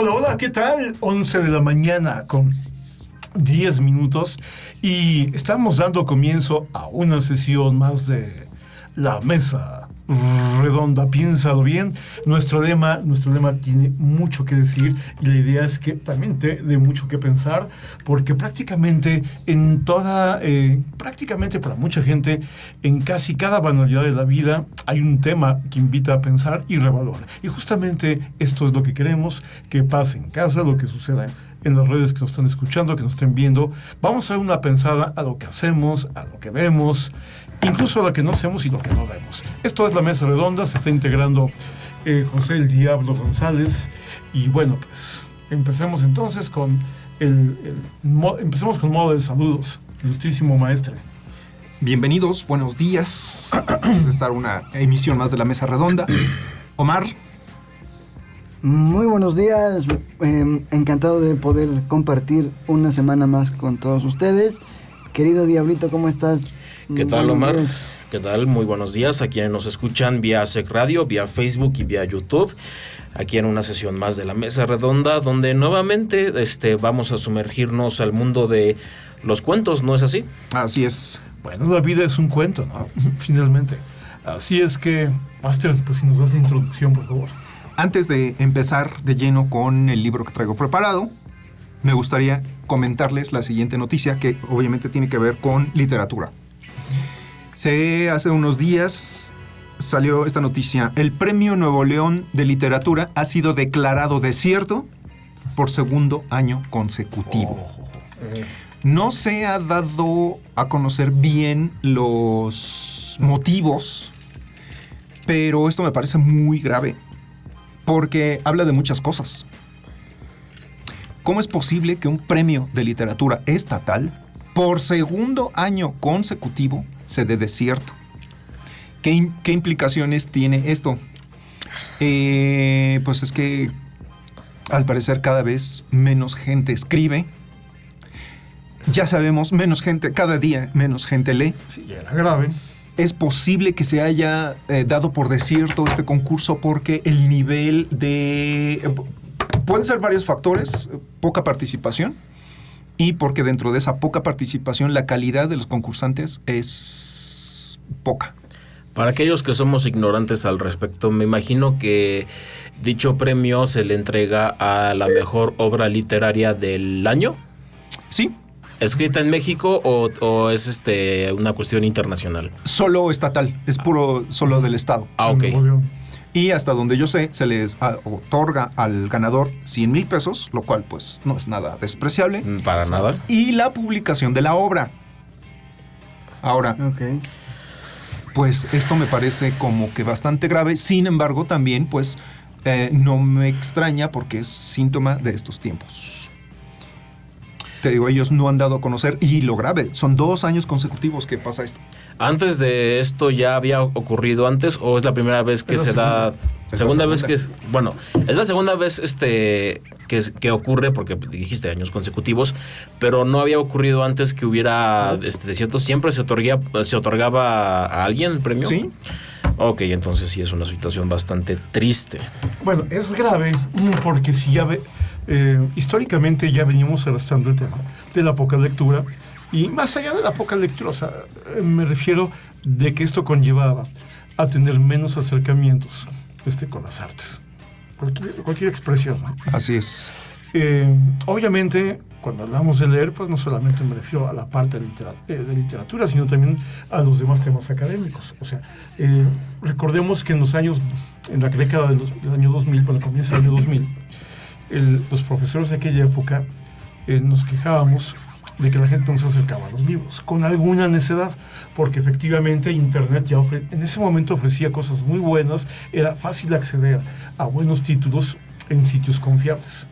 Hola, hola, ¿qué tal? 11 de la mañana con 10 minutos y estamos dando comienzo a una sesión más de La Mesa Redonda. Piénsalo bien, nuestro lema tiene mucho que decir y la idea es que también te dé mucho que pensar, porque prácticamente prácticamente para mucha gente, en casi cada banalidad de la vida hay un tema que invita a pensar y revalorar. Y justamente esto es lo que queremos que pase en casa, lo que suceda en las redes que nos están escuchando, que nos estén viendo. Vamos a dar una pensada a lo que hacemos, a lo que vemos, incluso a lo que no hacemos y lo que no vemos. Esto es La Mesa Redonda, se está integrando José el Diablo González. Y bueno, pues empecemos entonces con empecemos con modo de saludos, ilustrísimo maestre. Bienvenidos, buenos días. Vamos a estar una emisión más de La Mesa Redonda. Omar. Muy buenos días, encantado de poder compartir una semana más con todos ustedes. Querido Diablito, ¿cómo estás? ¿Qué tal, Buenos Omar? días. ¿Qué tal? Muy buenos días a quienes nos escuchan vía SEC Radio, vía Facebook y vía YouTube. Aquí en una sesión más de La Mesa Redonda, donde nuevamente vamos a sumergirnos al mundo de los cuentos, ¿no es así? Así es. Bueno, la vida es un cuento, ¿no? Finalmente. Así es que, Master, pues si nos das la introducción, por favor. Antes de empezar de lleno con el libro que traigo preparado, me gustaría comentarles la siguiente noticia, que obviamente tiene que ver con literatura. Hace unos días salió esta noticia. El Premio Nuevo León de Literatura ha sido declarado desierto por segundo año consecutivo. No se ha dado a conocer bien los motivos, pero esto me parece muy grave, porque habla de muchas cosas. ¿Cómo es posible que un premio de literatura estatal por segundo año consecutivo se dé desierto? ¿Qué implicaciones tiene esto? Pues es que al parecer cada vez menos gente escribe. Ya sabemos, cada día menos gente lee. Sí, ya era grave. Es posible que se haya dado por desierto este concurso porque el nivel de... pueden ser varios factores, poca participación, y porque dentro de esa poca participación la calidad de los concursantes es poca. Para aquellos que somos ignorantes al respecto, me imagino que dicho premio se le entrega a la mejor obra literaria del año. Sí. ¿Escrita en México o es una cuestión internacional? Solo estatal, es solo del estado. Ah, ok. Y hasta donde yo sé, se les otorga al ganador 100,000 pesos, lo cual pues no es nada despreciable. Para nada. Y la publicación de la obra. Ahora, Ok. pues esto me parece como que bastante grave. Sin embargo, también pues no me extraña porque es síntoma de estos tiempos. Te digo, ellos no han dado a conocer, y lo grave, son 2 años consecutivos que pasa esto. ¿Antes de esto ya había ocurrido antes o es la primera vez que se da? Segunda vez que... Bueno, es la segunda vez que ocurre, porque dijiste años consecutivos, pero no había ocurrido antes que hubiera desierto. ¿Siempre se otorgaba a alguien el premio? Sí. Ok, entonces sí es una situación bastante triste. Bueno, es grave porque si ya históricamente ya venimos arrastrando el tema de la poca lectura, y más allá de la poca lectura, o sea, me refiero de que esto conllevaba a tener menos acercamientos con las artes, cualquier expresión, ¿no? Así es. Obviamente, cuando hablamos de leer, pues no solamente me refiero a la parte de literatura, sino también a los demás temas académicos. O sea, recordemos que en la década del año 2000, bueno, comienza el año 2000, los profesores de aquella época nos quejábamos de que la gente no se acercaba a los libros, con alguna necedad, porque efectivamente Internet ya en ese momento ofrecía cosas muy buenas, era fácil acceder a buenos títulos en sitios confiables.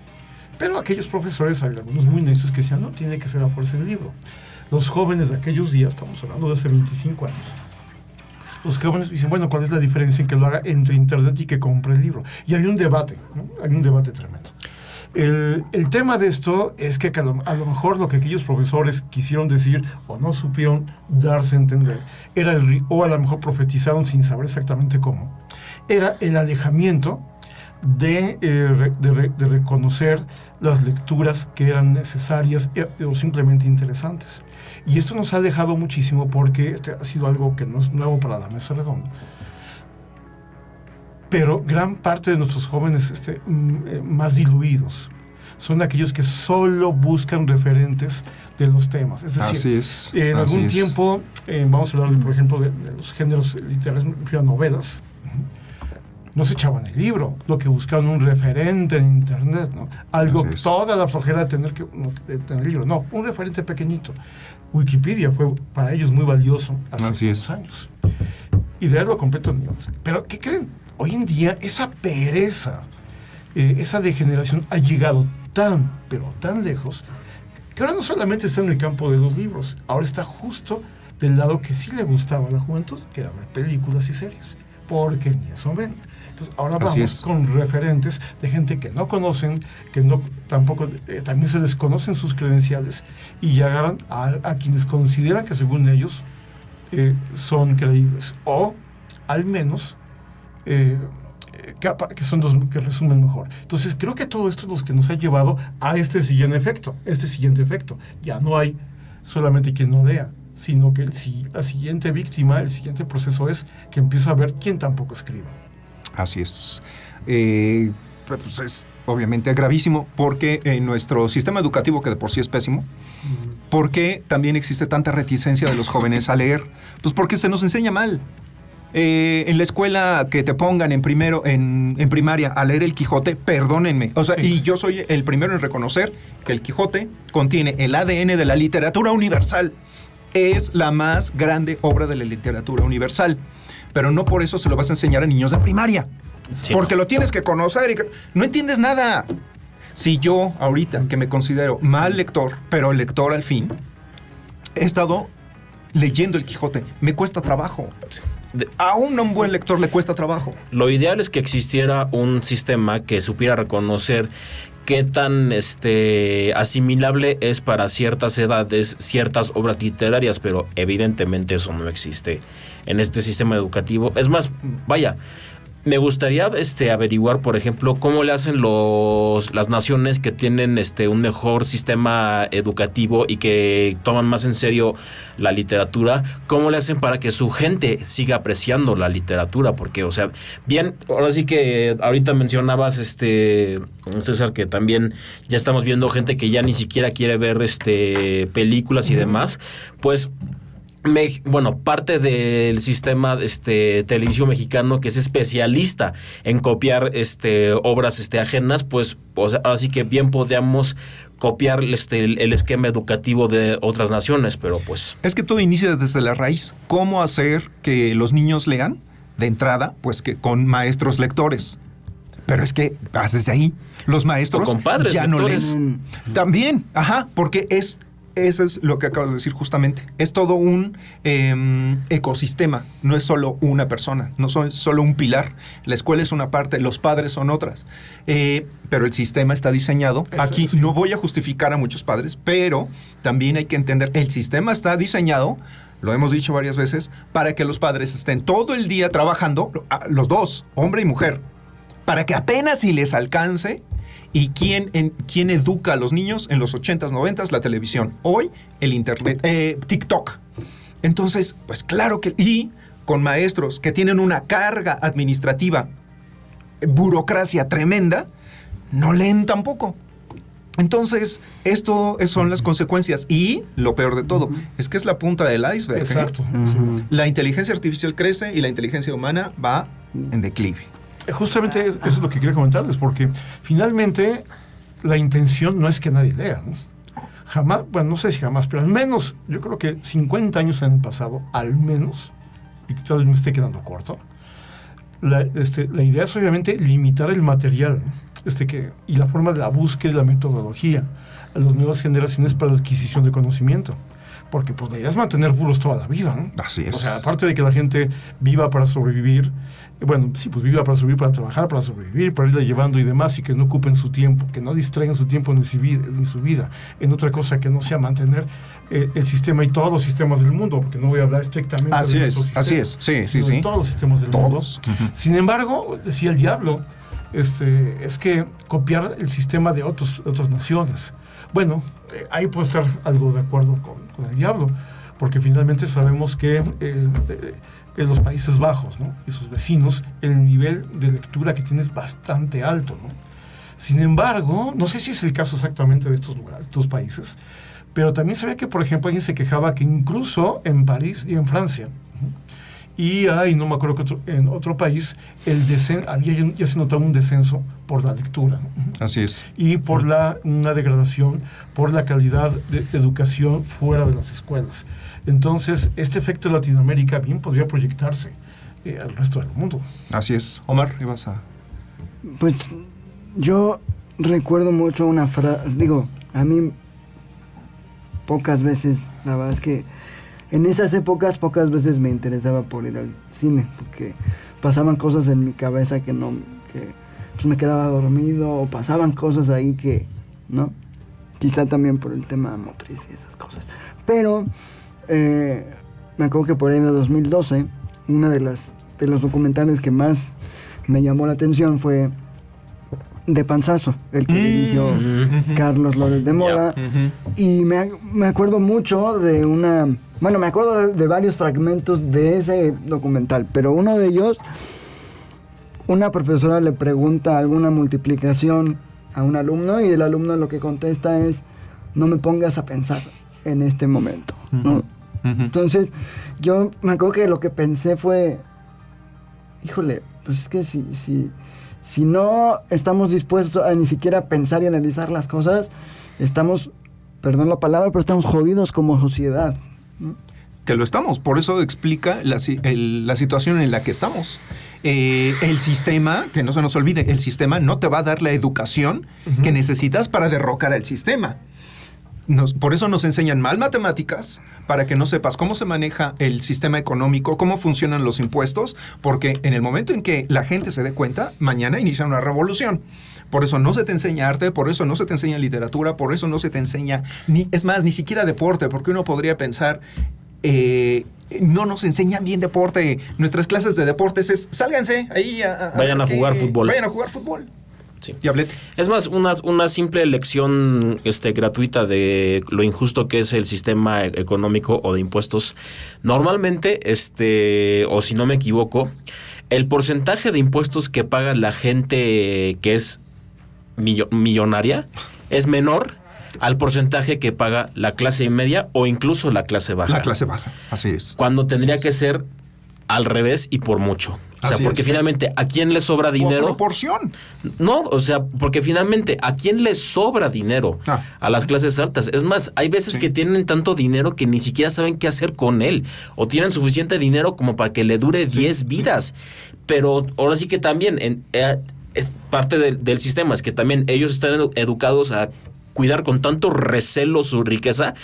Pero aquellos profesores, había algunos muy necios que decían, no, tiene que ser a fuerza el libro. Los jóvenes de aquellos días, estamos hablando de hace 25 años, los jóvenes dicen, bueno, ¿cuál es la diferencia en que lo haga entre Internet y que compre el libro? Y había un debate, ¿no? Hay un debate tremendo. El tema de esto es que a lo mejor lo que aquellos profesores quisieron decir o no supieron darse a entender o a lo mejor profetizaron sin saber exactamente cómo, era el alejamiento de reconocer las lecturas que eran necesarias o simplemente interesantes. Y esto nos ha dejado muchísimo porque este ha sido algo que no es nuevo para la mesa redonda. Pero gran parte de nuestros jóvenes más diluidos son aquellos que solo buscan referentes de los temas. Es decir, en algún tiempo, vamos a hablar, por ejemplo, de los géneros literarios, novelas, no se echaban el libro, lo que buscaban un referente en internet, ¿no? Algo, toda la flojera de tener el libro, no, un referente pequeñito. Wikipedia fue para ellos muy valioso hace unos años. Y leerlo completo en inglés. Pero, ¿qué creen? Hoy en día, esa pereza, esa degeneración ha llegado tan, pero tan lejos, que ahora no solamente está en el campo de los libros, ahora está justo del lado que sí le gustaba a la juventud, que era ver películas y series, porque ni eso ven. Entonces, ahora vamos con referentes de gente que no conocen, que no tampoco, también se desconocen sus credenciales, y agarran a quienes consideran que según ellos son creíbles, o al menos que son los que resumen mejor. Entonces creo que todo esto es lo que nos ha llevado a este siguiente efecto. Ya no hay solamente quien no lea, sino que la siguiente víctima, el siguiente proceso es que empieza a ver quién tampoco escribe. Así es. Pues es obviamente gravísimo porque en nuestro sistema educativo, que de por sí es pésimo, ¿por qué también existe tanta reticencia de los jóvenes a leer? Pues porque se nos enseña mal. En la escuela que te pongan en primaria a leer el Quijote, perdónenme, y yo soy el primero en reconocer que el Quijote contiene el ADN de la literatura universal. Es la más grande obra de la literatura universal, pero no por eso se lo vas a enseñar a niños de primaria, porque lo tienes que conocer y no entiendes nada. Si yo ahorita, que me considero mal lector, pero lector al fin, he estado leyendo el Quijote, me cuesta trabajo. Aún a un buen lector le cuesta trabajo. Lo ideal es que existiera un sistema que supiera reconocer qué tan asimilable es para ciertas edades ciertas obras literarias, pero evidentemente eso no existe en este sistema educativo. Es más, vaya, me gustaría averiguar, por ejemplo, cómo le hacen las naciones que tienen un mejor sistema educativo y que toman más en serio la literatura, cómo le hacen para que su gente siga apreciando la literatura, porque, o sea, bien, ahora sí que ahorita mencionabas, César, que también ya estamos viendo gente que ya ni siquiera quiere ver películas y demás, pues parte del sistema televisivo mexicano, que es especialista en copiar obras ajenas, pues así que bien podríamos copiar el esquema educativo de otras naciones, pero pues es que todo inicia desde la raíz. ¿Cómo hacer que los niños lean? De entrada, pues que con maestros lectores. Pero es que vas desde ahí. Los maestros con padres ya lectores. No leen. También, porque eso es lo que acabas de decir justamente. Es todo un ecosistema. No es solo una persona, no es solo un pilar. La escuela es una parte, los padres son otras. Pero el sistema está diseñado. Aquí no voy a justificar a muchos padres, pero también hay que entender, el sistema está diseñado, lo hemos dicho varias veces, para que los padres estén todo el día trabajando, los dos, hombre y mujer, para que apenas si les alcance. ¿Y quién educa a los niños en los 80s, 90s? La televisión. Hoy, el internet, TikTok. Entonces, pues claro que... Y con maestros que tienen una carga administrativa, burocracia tremenda, no leen tampoco. Entonces, esto son las consecuencias. Y lo peor de todo, es que es la punta del iceberg. Exacto. La inteligencia artificial crece y la inteligencia humana va en declive. Justamente eso es lo que quería comentarles, porque finalmente la intención no es que nadie lea, ¿no? Jamás, bueno, no sé si jamás, pero al menos, yo creo que 50 años en el pasado, al menos, y tal vez me esté quedando corto, la idea es obviamente limitar el material, ¿no? Y la forma de la búsqueda y la metodología a las nuevas generaciones para la adquisición de conocimiento. Porque pues la idea es mantener burros toda la vida, ¿no? Así es. O sea, aparte de que la gente viva para sobrevivir, bueno, sí, pues viva para sobrevivir, para trabajar, para sobrevivir, para irla llevando y demás, y que no ocupen su tiempo, que no distraigan su tiempo ni su vida en otra cosa que no sea mantener el sistema y todos los sistemas del mundo, porque no voy a hablar estrictamente de nuestro sistema. Así es, sí. Todos los sistemas del mundo. Sin embargo, decía el diablo, es que copiar el sistema de otras naciones. Bueno, ahí puedo estar algo de acuerdo con el diablo, porque finalmente sabemos que en los Países Bajos, ¿no?, y sus vecinos, el nivel de lectura que tiene es bastante alto, ¿no? Sin embargo, no sé si es el caso exactamente de estos lugares, estos países, pero también se ve que, por ejemplo, alguien se quejaba que incluso en París y en Francia, y no me acuerdo que en otro país, ya se notaba un descenso por la lectura, ¿no? Así es. Y por una degradación por la calidad de educación fuera de las escuelas. Entonces, este efecto de Latinoamérica bien podría proyectarse al resto del mundo. Así es. Omar, ibas a... Pues yo recuerdo mucho una frase, a mí pocas veces, la verdad es que en esas épocas pocas veces me interesaba por ir al cine, porque pasaban cosas en mi cabeza que pues me quedaba dormido, o pasaban cosas ahí que, ¿no? Quizá también por el tema motriz y esas cosas. Pero me acuerdo que por ahí en el 2012, una de los documentales que más me llamó la atención fue De Panzazo, el que dirigió Carlos López de Mola. Y me acuerdo mucho me acuerdo de varios fragmentos de ese documental, pero uno de ellos, una profesora le pregunta alguna multiplicación a un alumno y el alumno lo que contesta es: no me pongas a pensar en este momento, ¿no? Entonces, yo me acuerdo que lo que pensé fue, híjole, pues es que si no estamos dispuestos a ni siquiera pensar y analizar las cosas, estamos, perdón la palabra, pero estamos jodidos como sociedad, ¿no? Que lo estamos, por eso explica la situación en la que estamos. El sistema, que no se nos olvide, el sistema no te va a dar la educación que necesitas para derrocar al sistema. Por eso nos enseñan mal matemáticas, para que no sepas cómo se maneja el sistema económico, cómo funcionan los impuestos, porque en el momento en que la gente se dé cuenta, mañana inicia una revolución. Por eso no se te enseña arte, por eso no se te enseña literatura, por eso no se te enseña, ni siquiera deporte, porque uno podría pensar, no nos enseñan bien deporte. Nuestras clases de deportes es, sálganse ahí vayan a jugar fútbol. Vayan a jugar fútbol. Sí. Y hablé. Es más, una simple lección gratuita de lo injusto que es el sistema económico o de impuestos. Normalmente, o si no me equivoco, el porcentaje de impuestos que paga la gente que es millonaria es menor al porcentaje que paga la clase media o incluso la clase baja. La clase baja, así es. Cuando tendría que ser al revés y por mucho. O sea, porque finalmente, ¿a quién le sobra dinero? Por proporción. No, o sea, porque finalmente, ¿a quién le sobra dinero? A las clases altas. Es más, hay veces que tienen tanto dinero que ni siquiera saben qué hacer con él. O tienen suficiente dinero como para que le dure 10 vidas. Pero ahora sí que también, parte del sistema es que también ellos están educados a cuidar con tanto recelo su riqueza,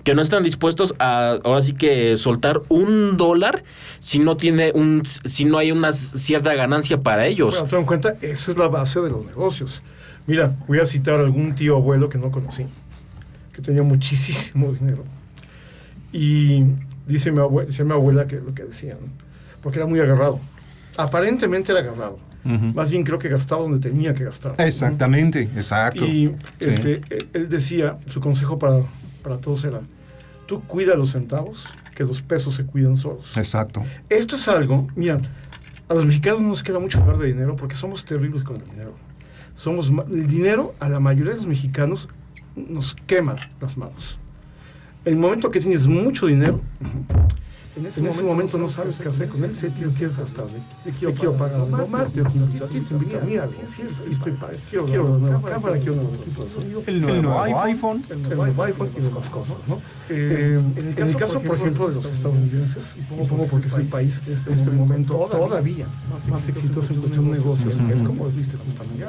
que no están dispuestos a, ahora sí que soltar $1 si no hay una cierta ganancia para ellos. Bueno, ten en cuenta, esa es la base de los negocios. Mira, voy a citar a algún tío abuelo que no conocí, que tenía muchísimo dinero. Y dice mi abuela que lo que decía, ¿no? Porque era muy agarrado. Aparentemente era agarrado. Más bien creo que gastaba donde tenía que gastar. Exactamente, exacto. Y él decía, su consejo para todos era: tú cuida los centavos, que los pesos se cuidan solos. Exacto. Esto es algo, mira, a los mexicanos nos queda mucho hablar de dinero porque somos terribles con el dinero. El dinero a la mayoría de los mexicanos nos quema las manos. El momento que tienes mucho dinero, en ese momento no sabes qué hacer con él. Si quieres gastar, quiero pagar un martes, mira, quiero una nueva cámara, quiero un nuevo equipo de sonido, el nuevo iPhone y demás cosas, ¿no? En el caso, por ejemplo, de los estadounidenses, y pongo porque es el país en este momento todavía más exitoso en cuestión de negocios, es como viste justamente.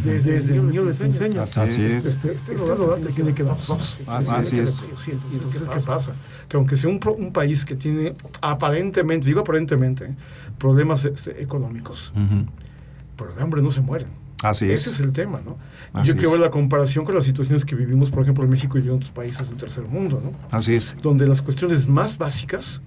Desde el niño les enseña. Así es. Este lo te tiene que dar dos. Así es. Entonces, ¿qué pasa? Que aunque sea un país que tiene aparentemente, problemas económicos, pero de hambre no se mueren. Así es. Ese es el tema, ¿no? Y yo quiero ver la comparación con las situaciones que vivimos, por ejemplo, en México y en otros países del tercer mundo, ¿no? Así es. Donde las cuestiones más básicas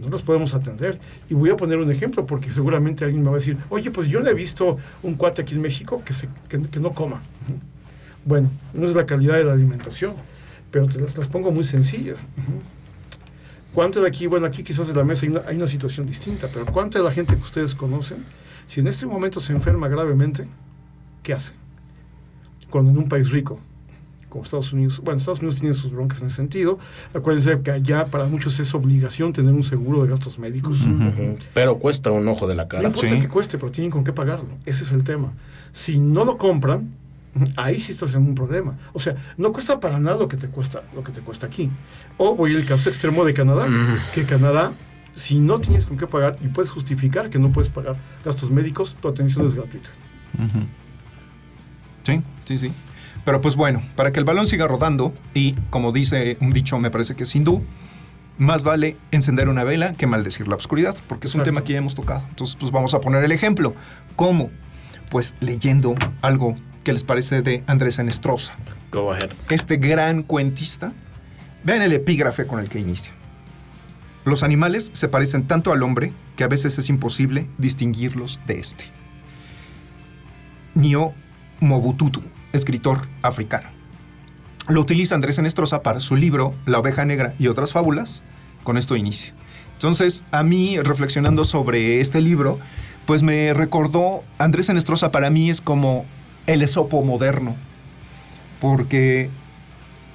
no los podemos atender. Y voy a poner un ejemplo, porque seguramente alguien me va a decir, oye, pues yo no he visto un cuate aquí en México que no coma. Bueno, no es la calidad de la alimentación, pero te las pongo muy sencillas. ¿Cuánta de aquí, bueno, aquí quizás en la mesa hay una situación distinta, pero cuánta de la gente que ustedes conocen, si en este momento se enferma gravemente, ¿qué hacen? Cuando en un país rico, como Estados Unidos, bueno, Estados Unidos tiene sus broncas en ese sentido, acuérdense que allá para muchos es obligación tener un seguro de gastos médicos. Pero cuesta un ojo de la cara. No importa que cueste, pero tienen con qué pagarlo. Ese es el tema. Si no lo compran, ahí sí estás en un problema. O sea, no cuesta para nada lo que te cuesta aquí. O voy al caso extremo de Canadá, que Canadá, si no tienes con qué pagar y puedes justificar que no puedes pagar gastos médicos, tu atención es gratuita. Sí. Pero pues bueno, para que el balón siga rodando, y como dice un dicho, me parece que es hindú, más vale encender una vela que maldecir la oscuridad, porque es un tema que ya hemos tocado. Entonces, pues vamos a poner el ejemplo. ¿Cómo? Pues leyendo algo que les parece de Andrés Enestrosa. Go ahead. Este gran cuentista. Vean el epígrafe con el que inicia. Los animales se parecen tanto al hombre que a veces es imposible distinguirlos de este. Nio Mobututu, escritor africano. Lo utiliza Andrés Enestrosa para su libro La oveja negra y otras fábulas. Con esto inicia. Entonces, a mí, reflexionando sobre este libro, pues me recordó, Andrés Enestrosa para mí es como el Esopo moderno, porque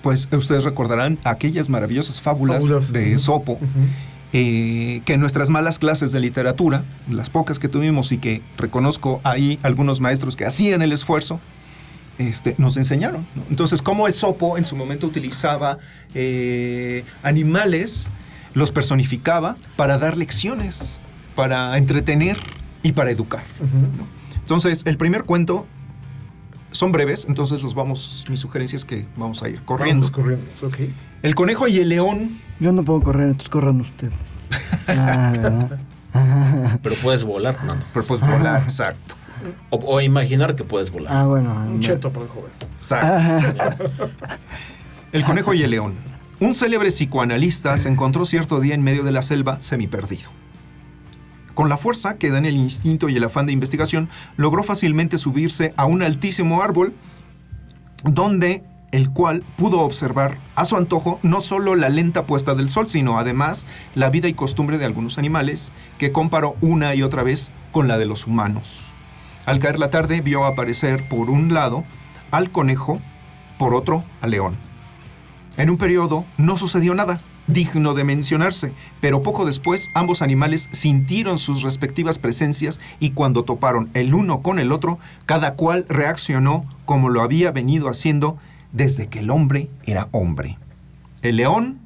pues ustedes recordarán aquellas maravillosas fábulas de Esopo, que en nuestras malas clases de literatura, las pocas que tuvimos y que reconozco ahí algunos maestros que hacían el esfuerzo, nos enseñaron, ¿no? Entonces, cómo Esopo en su momento utilizaba animales, los personificaba para dar lecciones, para entretener y para educar, ¿no? Entonces, el primer cuento son breves, entonces mi sugerencia es que vamos a ir corriendo. Vamos corriendo, okay. El conejo y el león. Yo no puedo correr, entonces corran ustedes. ¿Verdad? Pero puedes volar, ¿no? Pero puedes volar, exacto. O imaginar que puedes volar. Bueno. Un cheto para el joven. Exacto. El conejo y el león. Un célebre psicoanalista se encontró cierto día en medio de la selva semiperdido. Con la fuerza que dan el instinto y el afán de investigación, logró fácilmente subirse a un altísimo árbol, donde el cual pudo observar a su antojo no solo la lenta puesta del sol, sino además la vida y costumbre de algunos animales, que comparó una y otra vez con la de los humanos. Al caer la tarde, vio aparecer por un lado al conejo, por otro al león. En un periodo no sucedió nada digno de mencionarse, pero poco después ambos animales sintieron sus respectivas presencias y cuando toparon el uno con el otro, cada cual reaccionó como lo había venido haciendo desde que el hombre era hombre. El león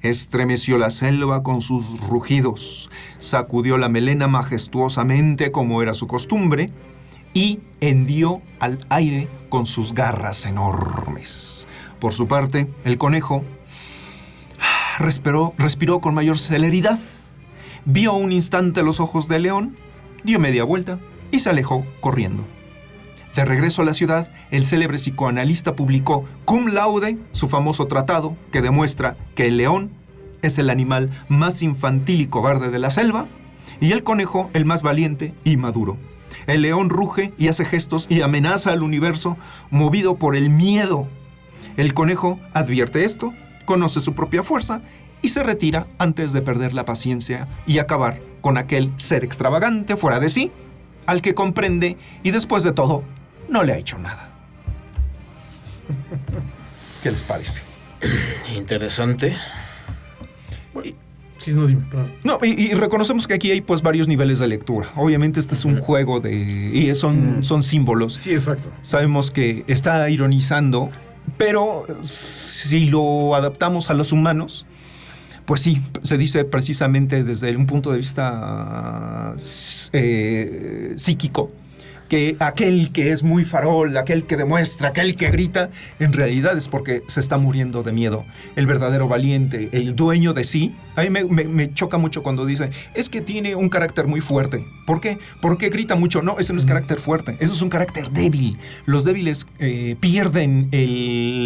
estremeció la selva con sus rugidos, sacudió la melena majestuosamente como era su costumbre y hendió al aire con sus garras enormes. Por su parte, el conejo respiró con mayor celeridad, vio un instante los ojos del león, dio media vuelta y se alejó corriendo. De regreso a la ciudad, el célebre psicoanalista publicó cum laude su famoso tratado que demuestra que el león es el animal más infantil y cobarde de la selva y el conejo el más valiente y maduro. El león ruge y hace gestos y amenaza al universo movido por el miedo. El conejo advierte esto, conoce su propia fuerza y se retira antes de perder la paciencia y acabar con aquel ser extravagante fuera de sí, al que comprende y después de todo no le ha hecho nada. ¿Qué les parece? Interesante. Sí, no, dime, perdón. No, y reconocemos que aquí hay pues varios niveles de lectura. Obviamente este es un juego y son símbolos. Sí, exacto. Sabemos que está ironizando, pero si lo adaptamos a los humanos, pues sí, se dice precisamente desde un punto de vista psíquico, que aquel que es muy farol, aquel que demuestra, aquel que grita, en realidad es porque se está muriendo de miedo. El verdadero valiente, el dueño de sí. A mí me choca mucho cuando dice, es que tiene un carácter muy fuerte. ¿Por qué? Porque grita mucho. No, ese no es carácter fuerte, eso es un carácter débil. Los débiles pierden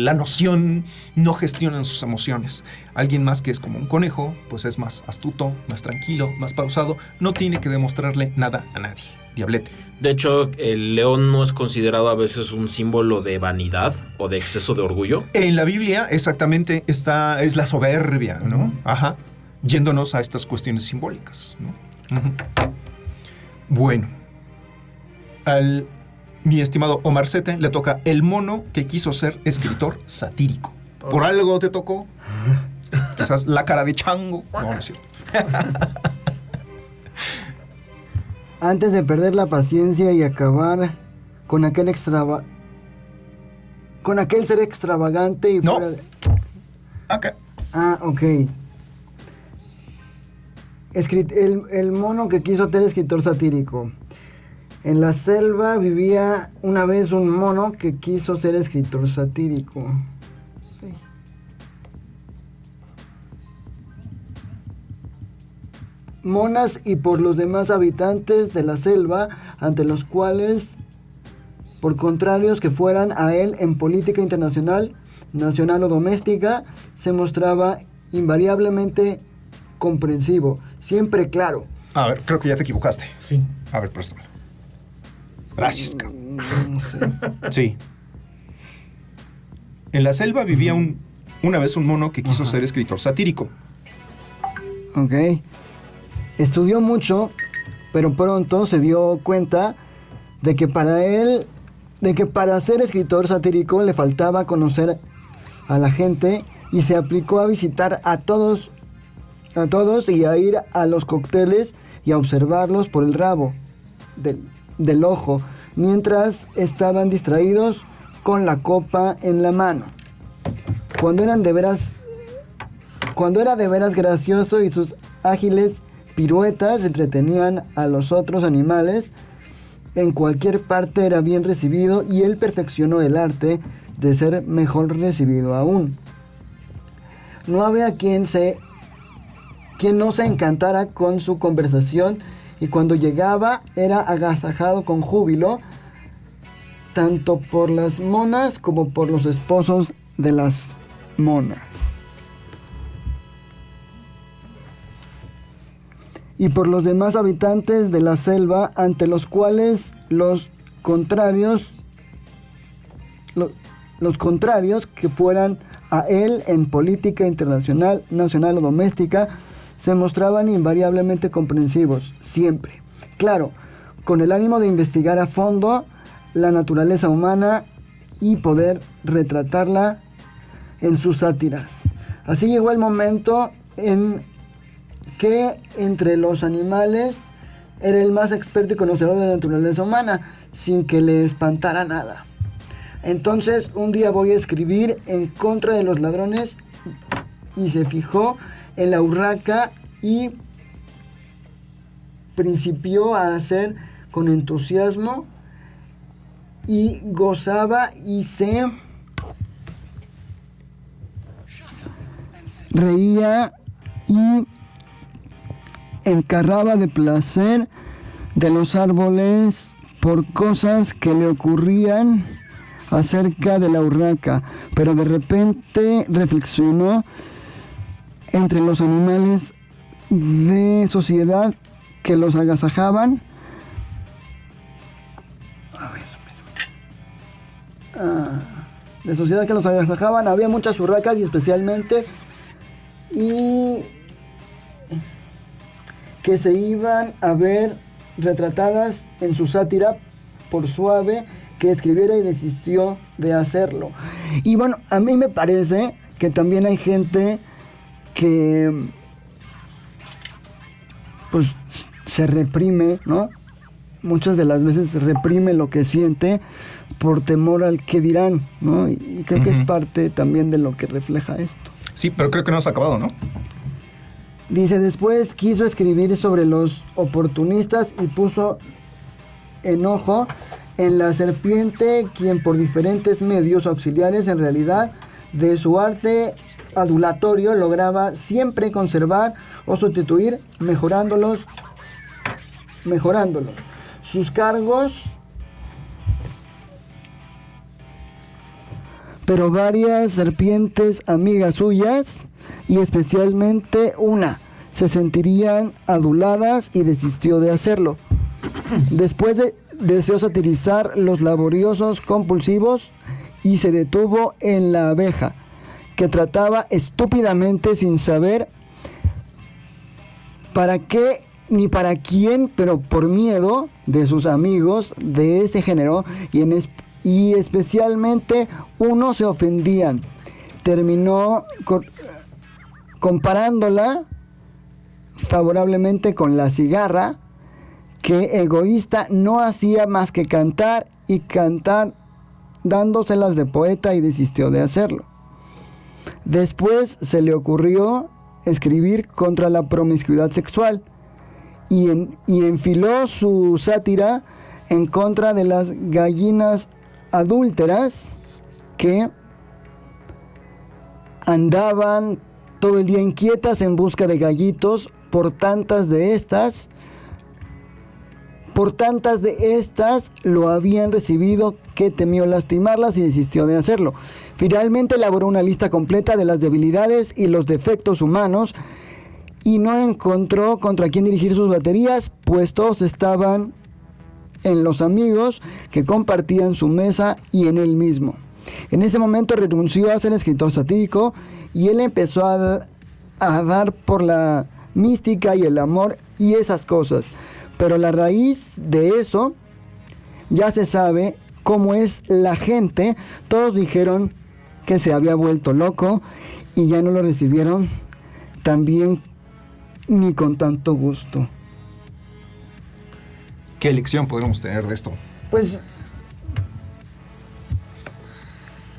la noción, no gestionan sus emociones. Alguien más que es como un conejo, pues es más astuto, más tranquilo, más pausado, no tiene que demostrarle nada a nadie. Diablete. De hecho, el león no es considerado a veces un símbolo de vanidad o de exceso de orgullo. En la Biblia, exactamente, es la soberbia, ¿no? Ajá. Yéndonos a estas cuestiones simbólicas, ¿no? Uh-huh. Bueno. Mi estimado Omar Sete le toca el mono que quiso ser escritor satírico. ¿Por algo te tocó? Quizás la cara de chango. No, no es cierto. Antes de perder la paciencia y acabar con aquel ser extravagante y no. fuera de... Acá. Ah, ok. El mono que quiso ser escritor satírico. En la selva vivía una vez un mono que quiso ser escritor satírico. Sí. Monas y por los demás habitantes de la selva, ante los cuales, por contrarios que fueran a él en política internacional, nacional o doméstica, se mostraba invariablemente comprensivo, siempre claro. A ver, creo que ya te equivocaste. Sí. A ver, préstamelo. Gracias, cabrón. No sé. Sí. En la selva vivía una vez un mono que quiso ser escritor satírico. Ok. Estudió mucho, pero pronto se dio cuenta de que para ser escritor satírico le faltaba conocer a la gente y se aplicó a visitar a todos y a ir a los cócteles y a observarlos por el rabo del ojo, mientras estaban distraídos con la copa en la mano. Cuando era de veras gracioso y sus ágiles piruetas entretenían a los otros animales, en cualquier parte era bien recibido y él perfeccionó el arte de ser mejor recibido aún. No había quien no se encantara con su conversación y cuando llegaba era agasajado con júbilo, tanto por las monas como por los esposos de las monas. Y por los demás habitantes de la selva, ante los cuales los contrarios que fueran a él en política internacional, nacional o doméstica, se mostraban invariablemente comprensivos, siempre. Claro, con el ánimo de investigar a fondo la naturaleza humana y poder retratarla en sus sátiras. Así llegó el momento en que entre los animales era el más experto y conocedor de la naturaleza humana, sin que le espantara nada. Entonces, un día voy a escribir en contra de los ladrones y se fijó en la urraca y principió a hacer con entusiasmo y gozaba y se reía y encarraba de placer de los árboles por cosas que le ocurrían acerca de la urraca, pero de repente reflexionó entre los animales de sociedad que los agasajaban. De sociedad que los agasajaban, había muchas urracas y especialmente que se iban a ver retratadas en su sátira por suave que escribiera y desistió de hacerlo. Y bueno, a mí me parece que también hay gente que pues se reprime, ¿no? Muchas de las veces se reprime lo que siente por temor al que dirán, ¿no? Y creo que es parte también de lo que refleja esto. Sí, pero creo que no has acabado, ¿no? Dice, después quiso escribir sobre los oportunistas y puso enojo en la serpiente, quien por diferentes medios auxiliares en realidad de su arte adulatorio lograba siempre conservar o sustituir, mejorándolos sus cargos, pero varias serpientes amigas suyas, y especialmente una, se sentirían aduladas y desistió de hacerlo. Después deseó satirizar los laboriosos compulsivos y se detuvo en la abeja, que trataba estúpidamente sin saber para qué ni para quién, pero por miedo de sus amigos de ese género y especialmente unos se ofendían. Terminó comparándola favorablemente con la cigarra, que egoísta no hacía más que cantar y cantar, dándoselas de poeta, y desistió de hacerlo. Después se le ocurrió escribir contra la promiscuidad sexual y enfiló su sátira en contra de las gallinas adúlteras que andaban todo el día inquietas en busca de gallitos. Por tantas de estas lo habían recibido, que temió lastimarlas y desistió de hacerlo. Finalmente elaboró una lista completa de las debilidades y los defectos humanos y no encontró contra quién dirigir sus baterías, pues todos estaban en los amigos que compartían su mesa y en él mismo. En ese momento renunció a ser escritor satírico y él empezó a dar por la mística y el amor y esas cosas. Pero la raíz de eso ya se sabe cómo es la gente. Todos dijeron que se había vuelto loco y ya no lo recibieron tan bien ni con tanto gusto. ¿Qué lección podríamos tener de esto? Pues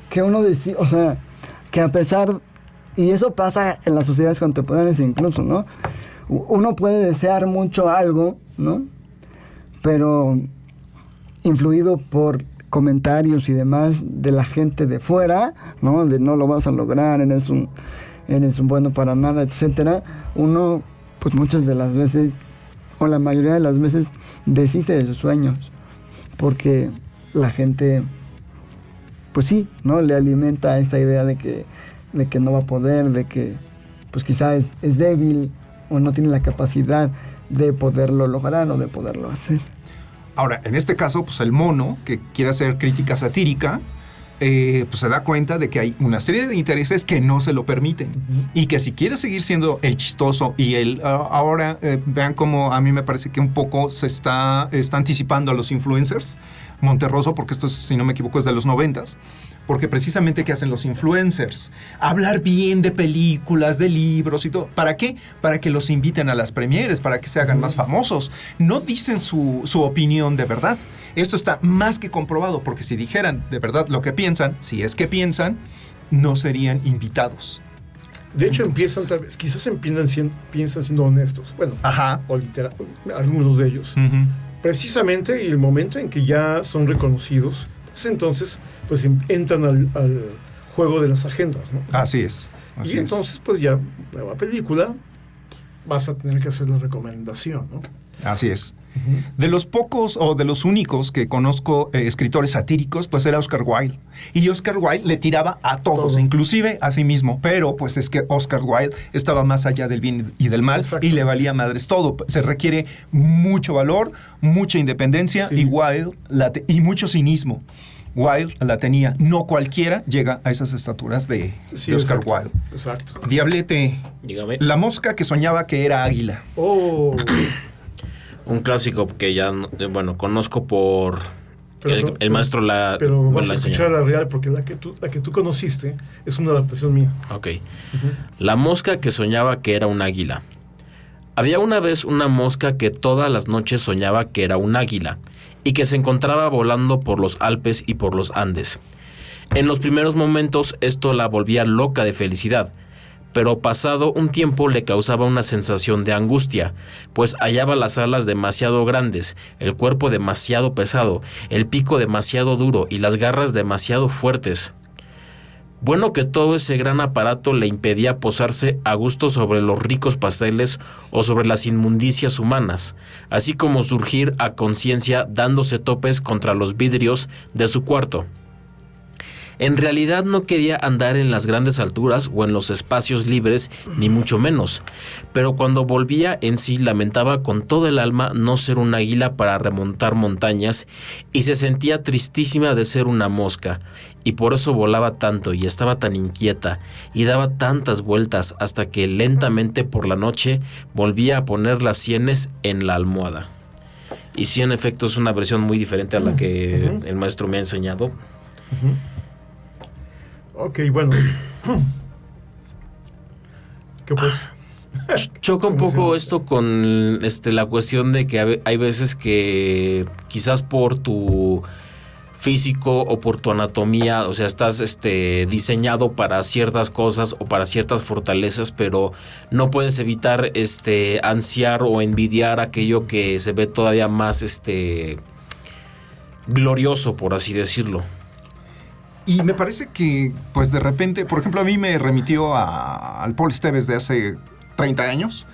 que uno decía, o sea, que a pesar, y eso pasa en las sociedades contemporáneas incluso, ¿no? Uno puede desear mucho algo, ¿no? Pero influido por comentarios y demás de la gente de fuera, ¿no? De no lo vas a lograr, eres un bueno para nada, etcétera. Uno, pues muchas de las veces, o la mayoría de las veces, desiste de sus sueños, porque la gente, pues sí, ¿no? Le alimenta esta idea de que no va a poder, de que pues quizá es débil o no tiene la capacidad de poderlo lograr o de poderlo hacer. Ahora, en este caso, pues el mono, que quiere hacer crítica satírica, pues se da cuenta de que hay una serie de intereses que no se lo permiten. Y que si quiere seguir siendo el chistoso y ahora vean cómo a mí me parece que un poco se está anticipando a los influencers. Monterroso, porque esto, si no me equivoco, es de los 90s. Porque precisamente, ¿qué hacen los influencers? Hablar bien de películas, de libros y todo. ¿Para qué? Para que los inviten a las premieres, para que se hagan más famosos. No dicen su opinión de verdad. Esto está más que comprobado, porque si dijeran de verdad lo que piensan, si es que piensan, no serían invitados. De hecho, empiezan tal vez, quizás piensan siendo honestos. Bueno, o algunos de ellos. Precisamente, y el momento en que ya son reconocidos, pues entonces pues entran al juego de las agendas, ¿no? Así es. Y entonces, pues ya, nueva película, vas a tener que hacer la recomendación, ¿no? Así es. De los pocos o de los únicos que conozco escritores satíricos, pues era Oscar Wilde. Y Oscar Wilde le tiraba a todos, inclusive a sí mismo. Pero pues es que Oscar Wilde estaba más allá del bien y del mal. Exacto. Y le valía madres todo. Se requiere mucho valor, mucha independencia y mucho cinismo. Wilde la tenía. No cualquiera llega a esas estaturas de Oscar Wilde. Exacto. Diablete, dígame. La mosca que soñaba que era águila. Oh... Un clásico que ya, bueno, conozco por el maestro la... Pero vas a escuchar la real, porque la que tú conociste es una adaptación mía. Ok. La mosca que soñaba que era un águila. Había una vez una mosca que todas las noches soñaba que era un águila y que se encontraba volando por los Alpes y por los Andes. En los primeros momentos esto la volvía loca de felicidad, pero pasado un tiempo le causaba una sensación de angustia, pues hallaba las alas demasiado grandes, el cuerpo demasiado pesado, el pico demasiado duro y las garras demasiado fuertes. Bueno que todo ese gran aparato le impedía posarse a gusto sobre los ricos pasteles o sobre las inmundicias humanas, así como surgir a conciencia dándose topes contra los vidrios de su cuarto. En realidad no quería andar en las grandes alturas o en los espacios libres, ni mucho menos, pero cuando volvía en sí lamentaba con todo el alma no ser un águila para remontar montañas y se sentía tristísima de ser una mosca, y por eso volaba tanto y estaba tan inquieta y daba tantas vueltas hasta que lentamente por la noche volvía a poner las sienes en la almohada. Y sí, en efecto, es una versión muy diferente a la que el maestro me ha enseñado. Ok, bueno. ¿Qué pues? Choca un poco esto con la cuestión de que hay veces que quizás por tu físico o por tu anatomía, o sea, estás diseñado para ciertas cosas o para ciertas fortalezas, pero no puedes evitar ansiar o envidiar aquello que se ve todavía más glorioso, por así decirlo. Y me parece que, pues de repente, por ejemplo, a mí me remitió al Paul Esteves de hace 30 años,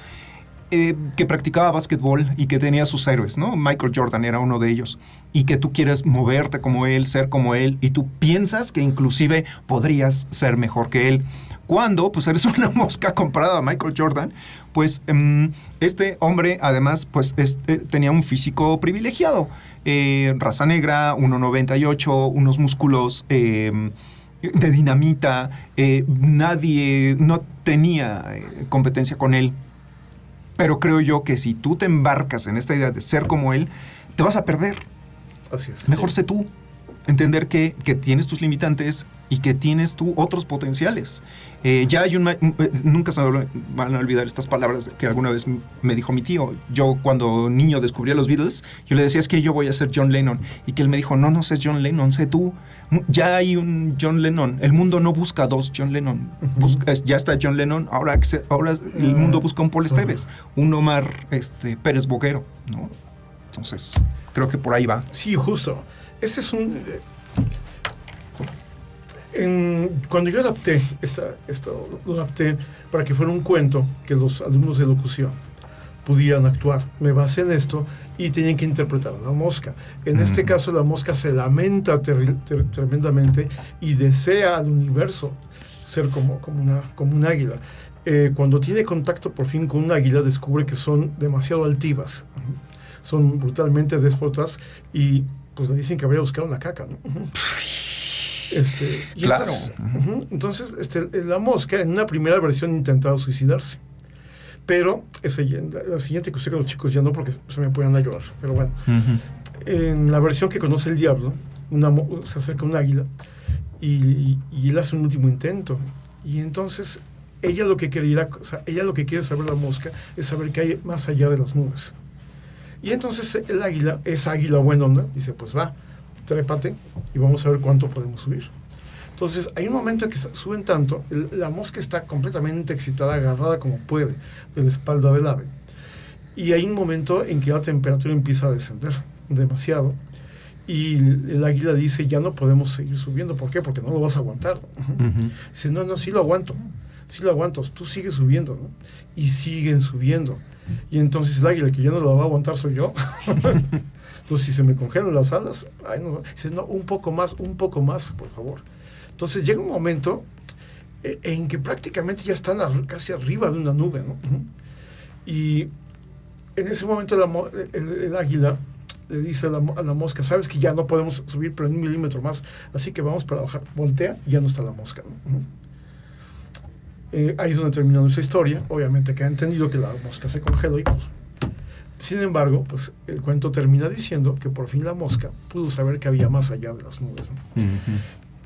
que practicaba básquetbol y que tenía sus héroes, ¿no? Michael Jordan era uno de ellos. Y que tú quieres moverte como él, ser como él, y tú piensas que inclusive podrías ser mejor que él. Cuando, pues eres una mosca comparada a Michael Jordan, pues este hombre, además, pues tenía un físico privilegiado. Raza negra, 1.98, unos músculos de dinamita, nadie no tenía competencia con él. Pero creo yo que si tú te embarcas en esta idea de ser como él, te vas a perder. Así es. Mejor Sí. sé tú. Entender que tienes tus limitantes y que tienes tú otros potenciales. Ya hay nunca se me van a olvidar estas palabras que alguna vez me dijo mi tío. Yo cuando niño descubrí a los Beatles, yo le decía, es que yo voy a ser John Lennon. Y que él me dijo, no sé John Lennon, sé tú. Ya hay un John Lennon. El mundo no busca dos John Lennon. Ya está John Lennon. Ahora el mundo busca un Paul Esteves, un Omar Pérez Boguero, ¿no? Entonces, creo que por ahí va. Sí, justo. Ese es un... cuando yo adapté esto lo adapté para que fuera un cuento que los alumnos de locución pudieran actuar. Me basé en esto y tenían que interpretar a la mosca. En este caso, la mosca se lamenta tremendamente y desea al universo ser como un águila. Cuando tiene contacto por fin con un águila, descubre que son demasiado altivas. Son brutalmente déspotas y pues le dicen que vaya a buscar una caca, ¿no? Claro. Entonces, la mosca en una primera versión intentaba suicidarse. Pero la siguiente que usé con los chicos ya no, porque se me ponían a llorar. Pero bueno, en la versión que conoce el diablo, se acerca un águila y él hace un último intento. Y entonces ella lo que quiere saber la mosca es saber qué hay más allá de las nubes. Y entonces el águila, esa águila buena onda, dice, pues va, trépate y vamos a ver cuánto podemos subir. Entonces hay un momento en que suben tanto, la mosca está completamente excitada, agarrada como puede de la espalda del ave. Y hay un momento en que la temperatura empieza a descender demasiado. Y el águila dice, ya no podemos seguir subiendo. ¿Por qué? Porque no lo vas a aguantar. Dice, no, sí lo aguanto, tú sigues subiendo, ¿no? Y siguen subiendo. Y entonces el águila, que ya no lo va a aguantar soy yo. Entonces, si se me congelan las alas, no. Dice, no, un poco más, por favor. Entonces llega un momento en que prácticamente ya están casi arriba de una nube, ¿no? Y en ese momento el águila le dice a la mosca, sabes que ya no podemos subir pero 1 milímetro más, así que vamos para bajar. Voltea y ya no está la mosca, ¿no? Ahí es donde termina nuestra historia. Obviamente queda entendido que la mosca se congeló y pues, sin embargo, pues el cuento termina diciendo que por fin la mosca pudo saber que había más allá de las nubes, ¿no?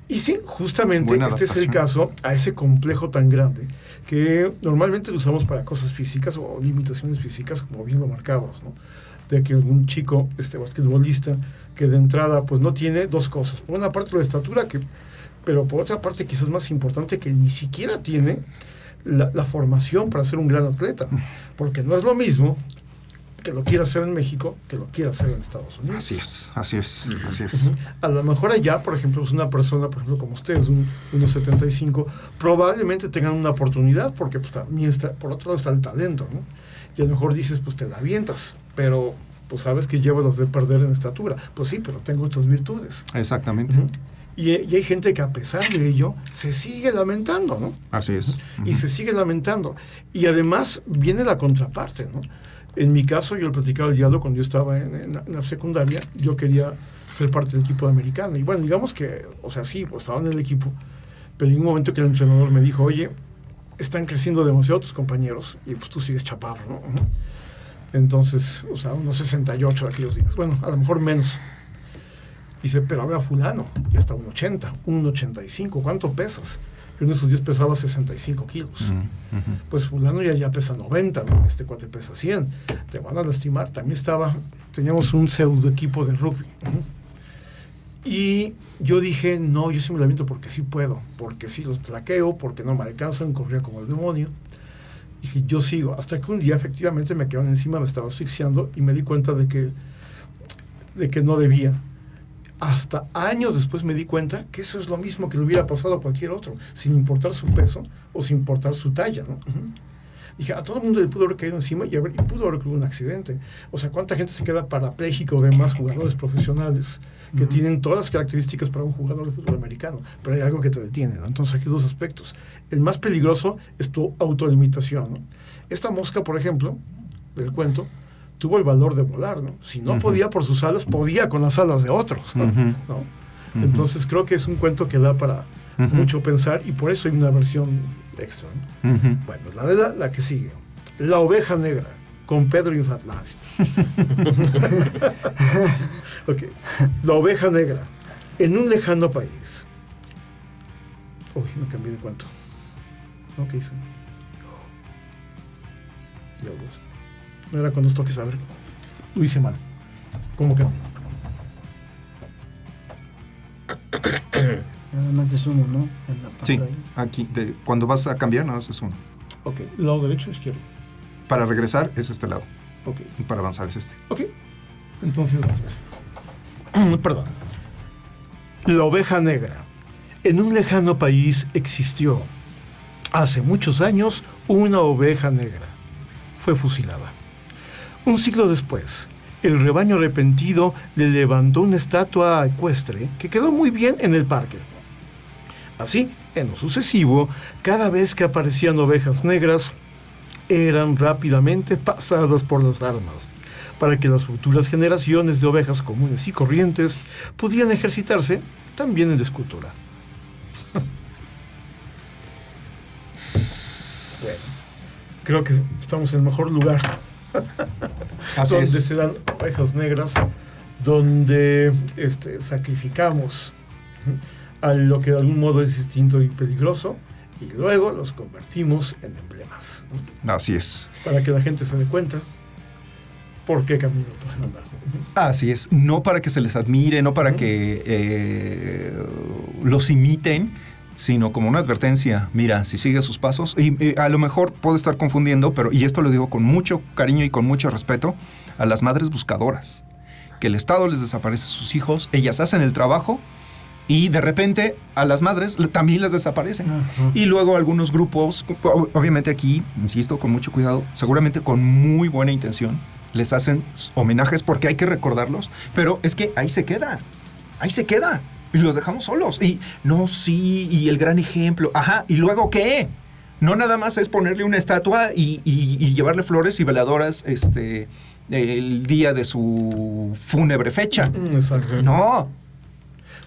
Y sí, justamente Buena este es el adaptación. caso a ese complejo tan grande que normalmente lo usamos para cosas físicas o limitaciones físicas, como bien lo marcabas, ¿no? De que algún chico, basquetbolista, que de entrada pues no tiene dos cosas. Por una parte la estatura, pero por otra parte quizás más importante, que ni siquiera tiene la formación para ser un gran atleta, porque no es lo mismo que lo quiera hacer en México que lo quiera hacer en Estados Unidos. Así es. A lo mejor allá, por ejemplo, es una persona, por ejemplo, como ustedes, unos 75, probablemente tengan una oportunidad, porque pues, también por otro lado está el talento, ¿no? Y a lo mejor dices, pues te la avientas, pero pues sabes que llevas las de perder en estatura. Pues sí, pero tengo otras virtudes. Exactamente. Y hay gente que a pesar de ello se sigue lamentando, ¿no? Así es. Y se sigue lamentando. Y además viene la contraparte, ¿no? En mi caso, yo le platicaba al diablo cuando yo estaba en la secundaria, yo quería ser parte del equipo de americano. Y bueno, digamos que, o sea, sí, pues estaba en el equipo, pero en un momento que el entrenador me dijo, oye, están creciendo demasiado tus compañeros y pues tú sigues chaparro, ¿no? Entonces, o sea, unos 68 de aquellos días. Bueno, a lo mejor menos. Dice, pero vea fulano, ya está un 80, un 85, ¿cuánto pesas? Yo en esos días pesaba 65 kilos. Pues fulano ya pesa 90, ¿no? Este cuate pesa 100. Te van a lastimar. También teníamos un pseudo equipo de rugby. Y yo dije, no, yo sí me la aviento porque sí puedo, porque sí los traqueo, porque no me alcanzan, corría como el demonio. Dije, yo sigo. Hasta que un día efectivamente me quedaron encima, me estaba asfixiando y me di cuenta de que no debía. Hasta años después me di cuenta que eso es lo mismo que le hubiera pasado a cualquier otro, sin importar su peso o sin importar su talla, ¿no? Dije, a todo el mundo le pudo haber caído encima y pudo haber ocurrido un accidente. O sea, ¿cuánta gente se queda parapléjico de más jugadores profesionales que tienen todas las características para un jugador de fútbol americano? Pero hay algo que te detiene, ¿no? Entonces aquí hay dos aspectos. El más peligroso es tu autolimitación, ¿no? Esta mosca, por ejemplo, del cuento, tuvo el valor de volar, ¿no? Si no podía por sus alas, podía con las alas de otros, ¿no? Entonces creo que es un cuento que da para mucho pensar y por eso hay una versión extra, ¿no? Bueno, la que sigue. La oveja negra, con Pedro Infante. Ok. La oveja negra, en un lejano país. Uy, me cambié de cuento. ¿No? ¿Qué hice? Diablos. No era cuando os toque saber. Lo hice mal. ¿Cómo que no? Nada más es uno, ¿no? En la Sí, pantalla. aquí, cuando vas a cambiar, nada más es uno. Ok, lado derecho o izquierdo. Para regresar es este lado. Ok. Y para avanzar es este. Ok. Entonces vamos a ver. Perdón. La oveja negra. En un lejano país existió, hace muchos años, una oveja negra. Fue fusilada. Un siglo después, el rebaño arrepentido le levantó una estatua ecuestre que quedó muy bien en el parque. Así, en lo sucesivo, cada vez que aparecían ovejas negras, eran rápidamente pasadas por las armas, para que las futuras generaciones de ovejas comunes y corrientes pudieran ejercitarse también en la escultura. Bueno, creo que estamos en el mejor lugar. Así donde es. se dan ovejas negras, donde sacrificamos a lo que de algún modo es distinto y peligroso, y luego los convertimos en emblemas, ¿no? Así es. Para que la gente se dé cuenta por qué camino pueden andar. Así es. No para que se les admire, no para que los imiten, sino como una advertencia. Mira, si sigues sus pasos, y a lo mejor puedo estar confundiendo, pero, y esto lo digo con mucho cariño y con mucho respeto, a las madres buscadoras, que el Estado les desaparece a sus hijos, ellas hacen el trabajo, y de repente a las madres también las desaparecen. Y luego algunos grupos, obviamente aquí, insisto, con mucho cuidado, seguramente con muy buena intención, les hacen homenajes porque hay que recordarlos, pero es que ahí se queda. Y los dejamos solos. Y no, sí, y el gran ejemplo. Ajá, ¿y luego qué? No nada más es ponerle una estatua y llevarle flores y veladoras el día de su fúnebre fecha. Exacto. No.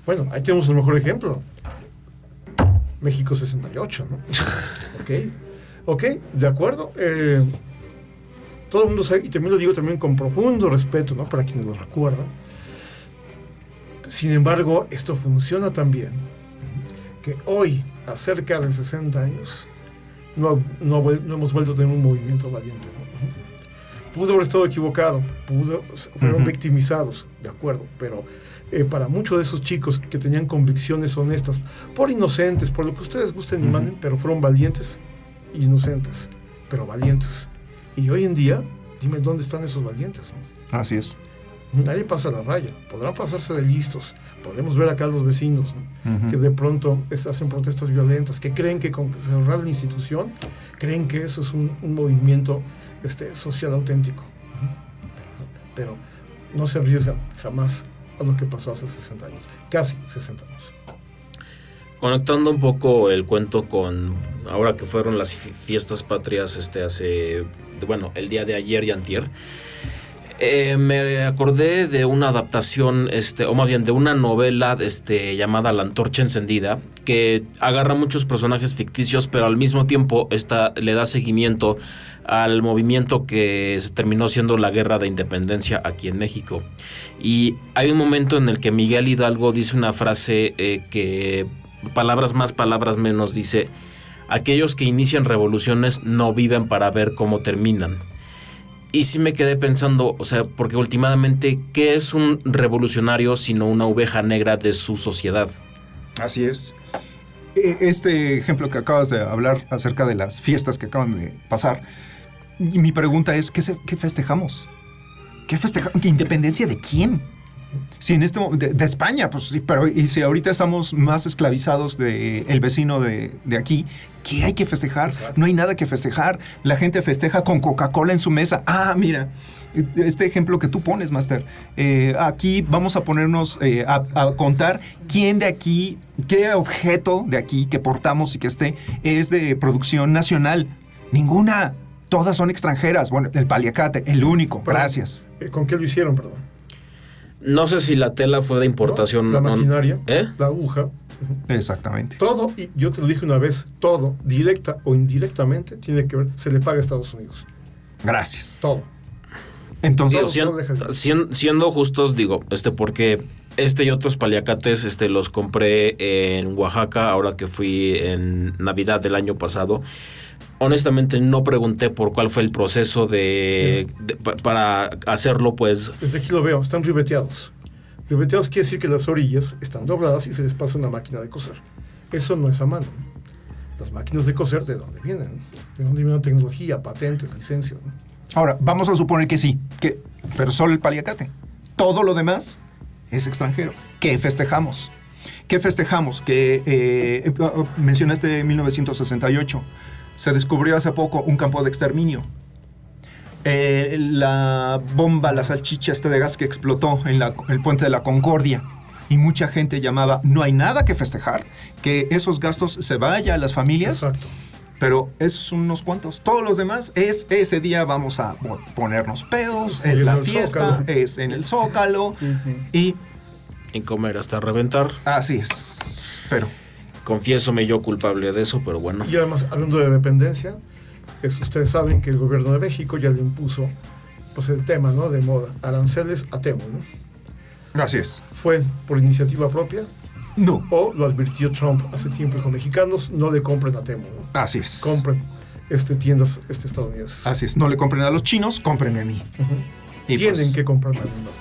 Bueno, ahí tenemos el mejor ejemplo. México 68, ¿no? Ok, de acuerdo. Todo el mundo sabe, y también lo digo también con profundo respeto, ¿no? Para quienes lo recuerdan. Sin embargo, esto funciona tan bien que hoy, a cerca de 60 años, no hemos vuelto a tener un movimiento valiente, ¿no? Pudo haber estado equivocado, fueron victimizados, de acuerdo, pero para muchos de esos chicos que tenían convicciones honestas, por inocentes, por lo que ustedes gusten y manden, pero fueron valientes inocentes, pero valientes. Y hoy en día, dime dónde están esos valientes, ¿no? Así es. Nadie pasa la raya, podrán pasarse de listos, podremos ver acá a los vecinos, ¿no? Que de pronto hacen protestas violentas, que creen que con cerrar la institución, creen que eso es un movimiento social auténtico, pero no se arriesgan jamás a lo que pasó hace 60 años, casi 60 años. Conectando un poco el cuento con ahora que fueron las fiestas patrias el día de ayer y antier, me acordé de una adaptación, o más bien de una novela llamada La Antorcha Encendida, que agarra muchos personajes ficticios, pero al mismo tiempo le da seguimiento al movimiento que se terminó siendo la Guerra de Independencia aquí en México. Y hay un momento en el que Miguel Hidalgo dice una frase que, palabras más, palabras menos, dice: aquellos que inician revoluciones no viven para ver cómo terminan. Y sí me quedé pensando, porque últimamente, ¿qué es un revolucionario sino una oveja negra de su sociedad? Así es. Este ejemplo que acabas de hablar acerca de las fiestas que acaban de pasar, mi pregunta es, ¿qué festejamos? ¿Qué festejamos? ¿Qué independencia de quién? Si en de España, pues sí, pero y si ahorita estamos más esclavizados del vecino de aquí, ¿qué hay que festejar? Exacto. No hay nada que festejar. La gente festeja con Coca-Cola en su mesa. Ah, mira, este ejemplo que tú pones, Master. Aquí vamos a ponernos a contar quién de aquí, qué objeto de aquí que portamos y que es de producción nacional. Ninguna. Todas son extranjeras. Bueno, el paliacate, el único. Pero, gracias. ¿Con qué lo hicieron, perdón? No sé si la tela fue de importación. ¿No? La maquinaria, la aguja. Exactamente. Todo, y yo te lo dije una vez, todo, directa o indirectamente, tiene que ver, se le paga a Estados Unidos. Gracias. Todo. Entonces, siendo justos, digo, porque y otros paliacates los compré en Oaxaca ahora que fui en Navidad del año pasado. Honestamente no pregunté por cuál fue el proceso para hacerlo, pues. Desde aquí lo veo, están ribeteados. Ribeteados quiere decir que las orillas están dobladas y se les pasa una máquina de coser. Eso no es a mano. Las máquinas de coser, ¿de dónde vienen? ¿De dónde viene la tecnología, patentes, licencias? ¿No? Ahora, vamos a suponer que sí, pero solo el paliacate. Todo lo demás es extranjero. ¿Qué festejamos? ¿Qué festejamos? Que mencionaste 1968. Se descubrió hace poco un campo de exterminio. La bomba, la salchicha de gas que explotó en el puente de la Concordia. Y mucha gente llamaba, no hay nada que festejar, que esos gastos se vayan a las familias. Exacto. Pero esos son unos cuantos. Todos los demás ese día vamos a ponernos pedos, es la fiesta, es en el Zócalo. Sí. Y comer hasta reventar. Así es, pero... Confiésome yo culpable de eso, pero bueno. Y además, hablando de dependencia, ustedes saben que el gobierno de México ya le impuso pues el tema, ¿no?, de moda, aranceles a Temu, ¿no? Así es. ¿Fue por iniciativa propia? No. ¿O lo advirtió Trump hace tiempo? Dijo, mexicanos, no le compren a Temu, ¿no? Así es. Compren tiendas estadounidenses. Así es. No le compren a los chinos, cómprenme a mí. Uh-huh. Tienen que comprarme a mí más.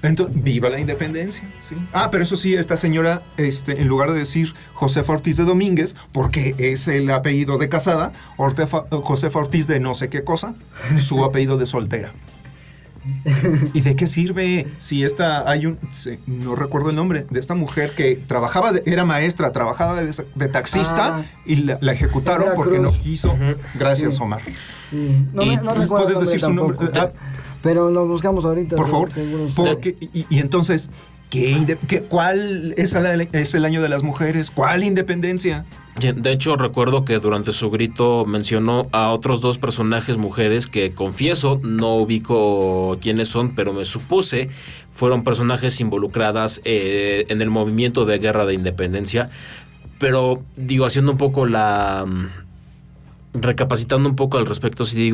Entonces, viva la independencia, ¿sí? Pero eso sí, esta señora, en lugar de decir Josefa Ortiz de Domínguez, porque es el apellido de casada, Josefa Ortiz de no sé qué cosa, su apellido de soltera. ¿Y de qué sirve si no recuerdo el nombre, de esta mujer que era maestra, trabajaba de taxista y la ejecutaron porque no quiso? Gracias, sí. Omar. Sí, no recuerdo. ¿Puedes decir su nombre? Pero lo buscamos ahorita. Por favor. Y entonces, ¿cuál es el año de las mujeres? ¿Cuál independencia? De hecho, recuerdo que durante su grito mencionó a otros 2 personajes mujeres que, confieso, no ubico quiénes son, pero me supuse fueron personajes involucradas en el movimiento de guerra de independencia. Pero, haciendo un poco recapacitando un poco al respecto, si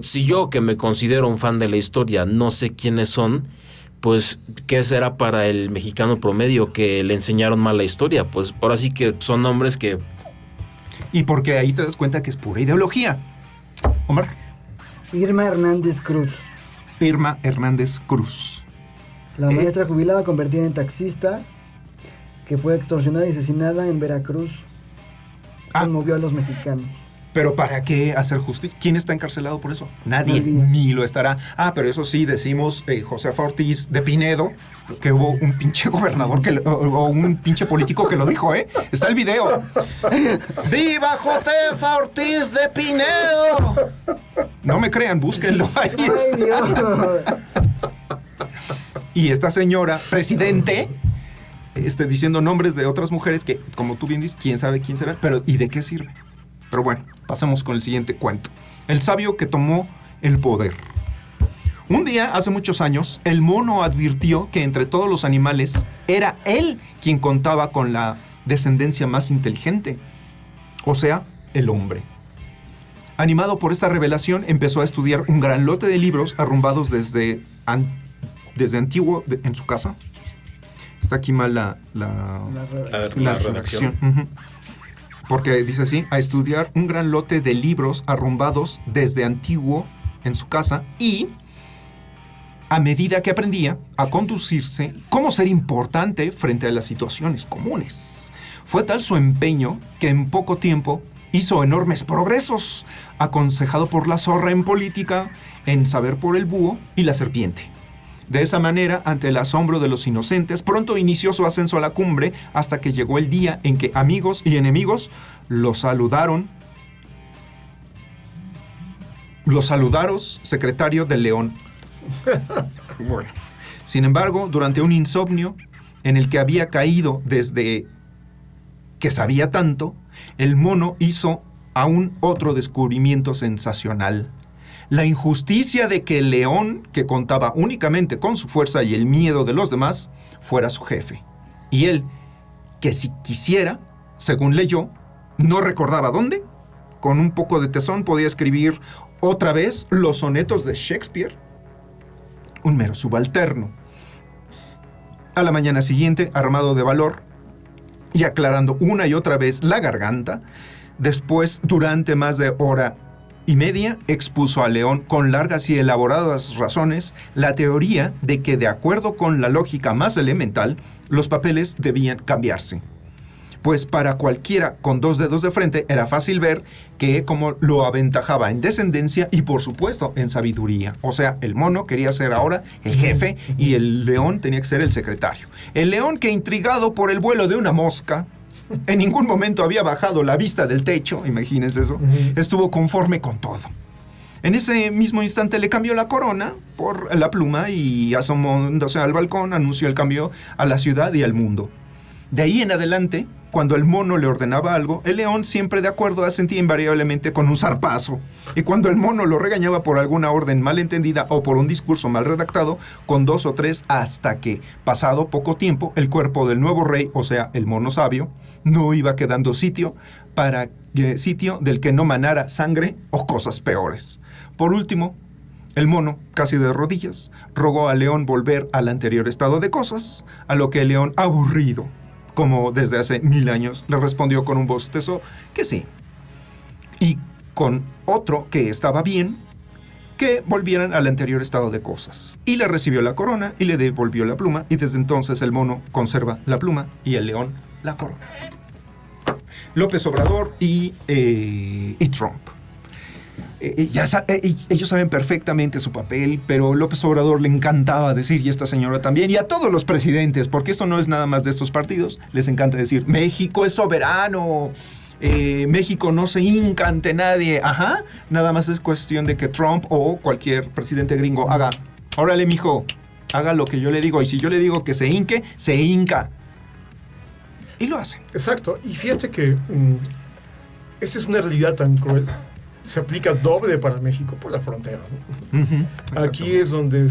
si yo, que me considero un fan de la historia, no sé quiénes son, pues, ¿qué será para el mexicano promedio que le enseñaron mal la historia? Pues, ahora sí que son nombres que... Y porque ahí te das cuenta que es pura ideología. Omar. Irma Hernández Cruz. Irma Hernández Cruz. La maestra jubilada convertida en taxista, que fue extorsionada y asesinada en Veracruz, conmovió a los mexicanos. Pero ¿para qué hacer justicia? ¿Quién está encarcelado por eso? Nadie, ni lo estará. Pero eso sí, decimos Josefa Ortiz de Pinedo, que hubo un pinche gobernador o un pinche político que lo dijo, ¿eh? Está el video. ¡Viva Josefa Ortiz de Pinedo! No me crean, búsquenlo, ahí está. Y esta señora, presidente, diciendo nombres de otras mujeres que, como tú bien dices, quién sabe quién será, pero ¿y de qué sirve? Pero bueno, pasemos con el siguiente cuento. El sabio que tomó el poder. Un día, hace muchos años, el mono advirtió que entre todos los animales era él quien contaba con la descendencia más inteligente, o sea, el hombre. Animado por esta revelación, empezó a estudiar un gran lote de libros arrumbados desde antiguo en su casa. Está aquí mal la redacción. Uh-huh. Porque dice así, a estudiar un gran lote de libros arrumbados desde antiguo en su casa y, a medida que aprendía a conducirse, cómo ser importante frente a las situaciones comunes. Fue tal su empeño que en poco tiempo hizo enormes progresos, aconsejado por la zorra en política, en saber por el búho y la serpiente. De esa manera, ante el asombro de los inocentes, pronto inició su ascenso a la cumbre hasta que llegó el día en que amigos y enemigos lo saludaron secretario del León. Bueno. Sin embargo, durante un insomnio en el que había caído desde que sabía tanto, el mono hizo aún otro descubrimiento sensacional. La injusticia de que el león, que contaba únicamente con su fuerza y el miedo de los demás, fuera su jefe. Y él, que si quisiera, según leyó, no recordaba dónde, con un poco de tesón podía escribir otra vez los sonetos de Shakespeare. Un mero subalterno. A la mañana siguiente, armado de valor y aclarando una y otra vez la garganta, después, durante más de hora y media, expuso al león con largas y elaboradas razones la teoría de que, de acuerdo con la lógica más elemental, los papeles debían cambiarse. Pues para cualquiera con 2 dedos de frente era fácil ver que como lo aventajaba en descendencia y, por supuesto, en sabiduría. O sea, el mono quería ser ahora el jefe y el león tenía que ser el secretario. El león, que intrigado por el vuelo de una mosca, en ningún momento había bajado la vista del techo, imagínense eso, estuvo conforme con todo. En ese mismo instante le cambió la corona por la pluma y, asomándose al balcón, anunció el cambio a la ciudad y al mundo. De ahí en adelante, cuando el mono le ordenaba algo, el león, siempre de acuerdo, asentía invariablemente con un zarpazo. Y cuando el mono lo regañaba por alguna orden mal entendida o por un discurso mal redactado, con 2 o 3, hasta que, pasado poco tiempo, el cuerpo del nuevo rey, o sea, el mono sabio, no iba quedando sitio del que no manara sangre o cosas peores. Por último, el mono, casi de rodillas, rogó al león volver al anterior estado de cosas, a lo que el león, aburrido, como desde hace 1000 años, le respondió con un bostezo que sí. Y con otro que estaba bien, que volvieran al anterior estado de cosas. Y le recibió la corona y le devolvió la pluma, y desde entonces el mono conserva la pluma y el león la corona. López Obrador y Trump. Ellos saben perfectamente su papel, pero López Obrador le encantaba decir, y esta señora también, y a todos los presidentes, porque esto no es nada más de estos partidos, les encanta decir, México es soberano, México no se hinca ante nadie. Ajá, nada más es cuestión de que Trump o cualquier presidente gringo haga, órale mijo, haga lo que yo le digo, y si yo le digo que se hinque, se hinca. Y lo hace. Exacto, y fíjate que esta es una realidad tan cruel. Se aplica doble para México por la frontera, ¿no? Aquí es donde